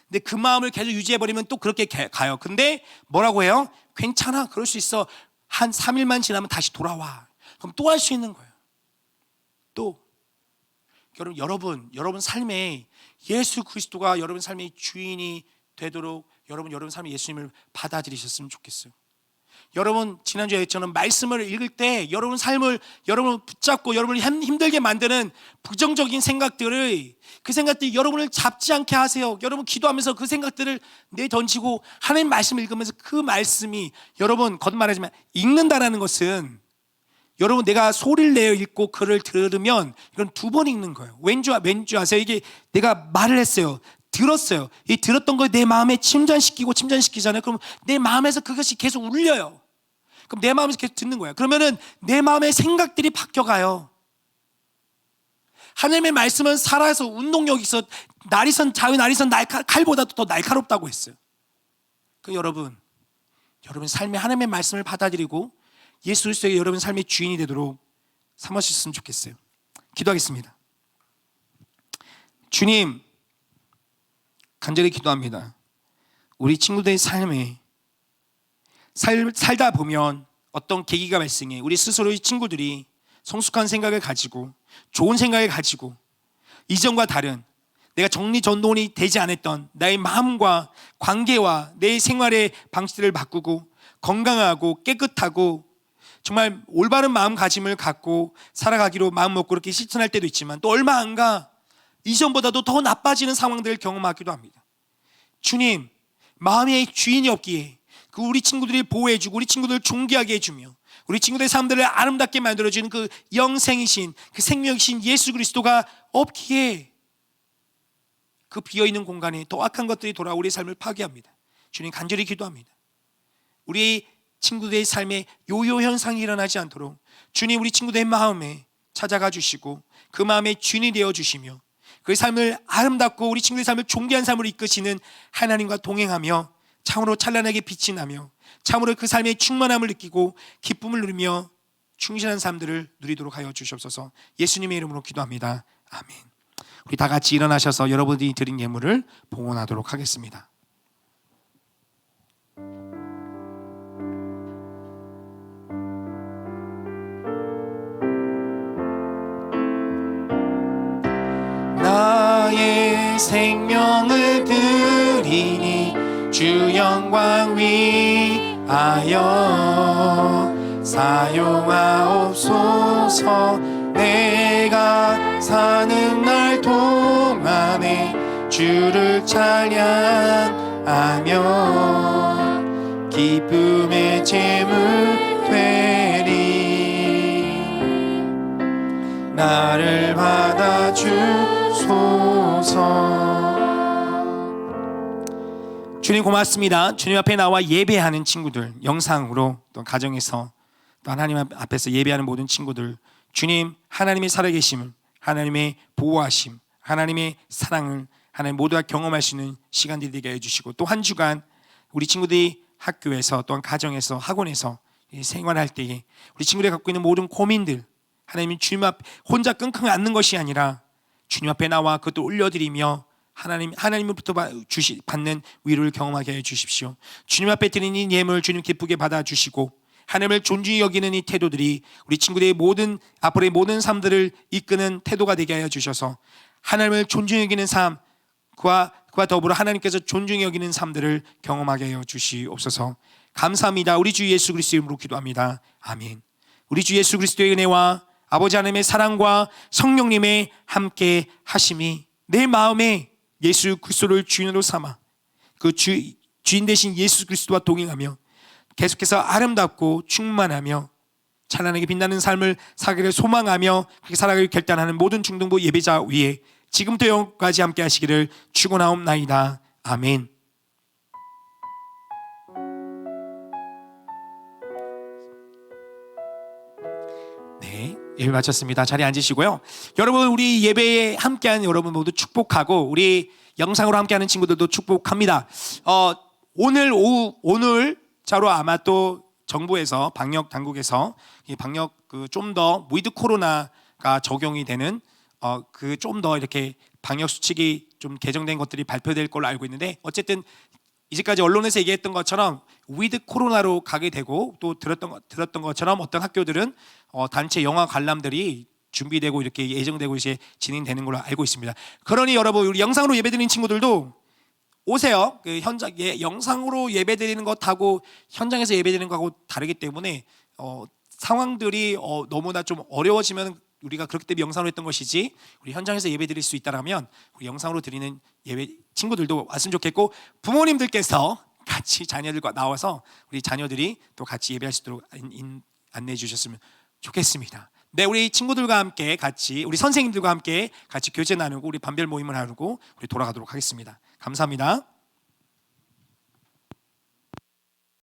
근데 그 마음을 계속 유지해버리면 또 그렇게 가요. 근데 뭐라고 해요? 괜찮아, 그럴 수 있어. 한 3일만 지나면 다시 돌아와. 그럼 또 할 수 있는 거예요. 또 여러분 삶에 예수 그리스도가 여러분 삶의 주인이 되도록 여러분 삶에 예수님을 받아들이셨으면 좋겠어요. 여러분, 지난주에 저는 말씀을 읽을 때 여러분 삶을 여러분을 붙잡고 여러분을 힘들게 만드는 부정적인 생각들을, 그 생각들이 여러분을 잡지 않게 하세요. 여러분 기도하면서 그 생각들을 내던지고 하나님 말씀을 읽으면서 그 말씀이, 여러분 거듭말하지만 읽는다라는 것은 여러분 내가 소리를 내어 읽고 글을 들으면 이건 2번 읽는 거예요. 왠지 아세요? 이게 내가 말을 했어요, 들었어요. 이 들었던 걸 내 마음에 침전시키잖아요. 그럼 내 마음에서 그것이 계속 울려요. 그럼 내 마음에서 계속 듣는 거예요. 그러면은 내 마음의 생각들이 바뀌어가요. 하나님의 말씀은 살아서 운동력이 있어. 자유 날이선 칼보다도 더 날카롭다고 했어요. 그 여러분 삶에 하나님의 말씀을 받아들이고 예수 그리스도에게 여러분 삶의 주인이 되도록 삼으셨으면 좋겠어요. 기도하겠습니다. 주님, 간절히 기도합니다. 우리 친구들의 삶에 살다 보면 어떤 계기가 발생해 우리 스스로의 친구들이 성숙한 생각을 가지고 좋은 생각을 가지고 이전과 다른 내가 정리전돈이 되지 않았던 나의 마음과 관계와 내 생활의 방식들을 바꾸고 건강하고 깨끗하고 정말 올바른 마음가짐을 갖고 살아가기로 마음먹고 그렇게 실천할 때도 있지만 또 얼마 안 가 이전보다도 더 나빠지는 상황들을 경험하기도 합니다. 주님, 마음의 주인이 없기에 그 우리 친구들을 보호해주고 우리 친구들을 존귀하게 해주며 우리 친구들의 삶들을 아름답게 만들어주는 그 영생이신 그 생명이신 예수 그리스도가 없기에 그 비어있는 공간에 더 악한 것들이 돌아와 우리의 삶을 파괴합니다. 주님, 간절히 기도합니다. 우리 친구들의 삶에 요요 현상이 일어나지 않도록 주님, 우리 친구들의 마음에 찾아가 주시고 그 마음의 주인이 되어 주시며 그 삶을 아름답고 우리 친구들의 삶을 존귀한 삶으로 이끄시는 하나님과 동행하며 참으로 찬란하게 빛이 나며 참으로 그 삶의 충만함을 느끼고 기쁨을 누리며 충실한 삶들을 누리도록 하여 주시옵소서. 예수님의 이름으로 기도합니다. 아멘. 우리 다 같이 일어나셔서 여러분이 드린 예물을 봉헌하도록 하겠습니다. 나의 생명을 드리니 주 영광 위하여 사용하옵소서. 내가 사는 날 동안에 주를 찬양하며 기쁨의 제물 되리. 나를 받아주소서. 주님 고맙습니다. 주님 앞에 나와 예배하는 친구들, 영상으로 또 가정에서 또 하나님 앞에서 예배하는 모든 친구들, 주님 하나님의 살아계심을, 하나님의 보호하심, 하나님의 사랑을 하나님 모두가 경험할 수 있는 시간들이 되게 해주시고 또 한 주간 우리 친구들이 학교에서 또한 가정에서 학원에서 생활할 때에 우리 친구들이 갖고 있는 모든 고민들 하나님 주님 앞 혼자 끙끙 앓는 것이 아니라 주님 앞에 나와 그것도 올려드리며 하나님으로부터 받는 위로를 경험하게 해 주십시오. 주님 앞에 드리는 이 예물 주님 기쁘게 받아주시고 하나님을 존중히 여기는 이 태도들이 우리 친구들의 모든 앞으로의 모든 삶들을 이끄는 태도가 되게 하여 주셔서 하나님을 존중히 여기는 삶 그와 더불어 하나님께서 존중히 여기는 삶들을 경험하게 하여 주시옵소서. 감사합니다. 우리 주 예수 그리스도의 이름으로 기도합니다. 아멘. 우리 주 예수 그리스도의 은혜와 아버지 하나님의 사랑과 성령님의 함께 하심이 내 마음에 예수 그리스도를 주인으로 삼아 그 주인 되신 예수 그리스도와 동행하며 계속해서 아름답고 충만하며 찬란하게 빛나는 삶을 살기를 소망하며 그렇게 살아가길 결단하는 모든 중등부 예배자 위에 지금부터 영원까지 함께 하시기를 축원하옵나이다. 아멘. 네, 예배 마쳤습니다. 자리에 앉으시고요. 여러분 우리 예배에 함께한 여러분 모두 축복하고 우리 영상으로 함께하는 친구들도 축복합니다. 오늘 자로 아마 또 정부에서 방역 당국에서 이 방역 좀 더 위드 코로나가 적용이 되는 그 좀 더 이렇게 방역 수칙이 좀 개정된 것들이 발표될 걸로 알고 있는데 어쨌든 이제까지 언론에서 얘기했던 것처럼 위드 코로나로 가게 되고 또 들었던 것처럼 어떤 학교들은 단체 영화 관람들이 준비되고 이렇게 예정되고 이제 진행되는 걸로 알고 있습니다. 그러니 여러분 우리 영상으로 예배드리는 친구들도 오세요. 그 현장 영상으로 예배드리는 것하고 현장에서 예배드리는 것하고 다르기 때문에 상황들이 너무나 좀 어려워지면 우리가 그렇기 때문에 영상으로 했던 것이지 우리 현장에서 예배드릴 수 있다라면 우리 영상으로 드리는 예배 친구들도 왔으면 좋겠고 부모님들께서 같이 자녀들과 나와서 우리 자녀들이 또 같이 예배할 수 있도록 안내해 주셨으면 좋겠습니다. 네, 우리 친구들과 함께 같이 우리 선생님들과 함께 같이 교제 나누고 우리 반별 모임을 나누고 우리 돌아가도록 하겠습니다. 감사합니다.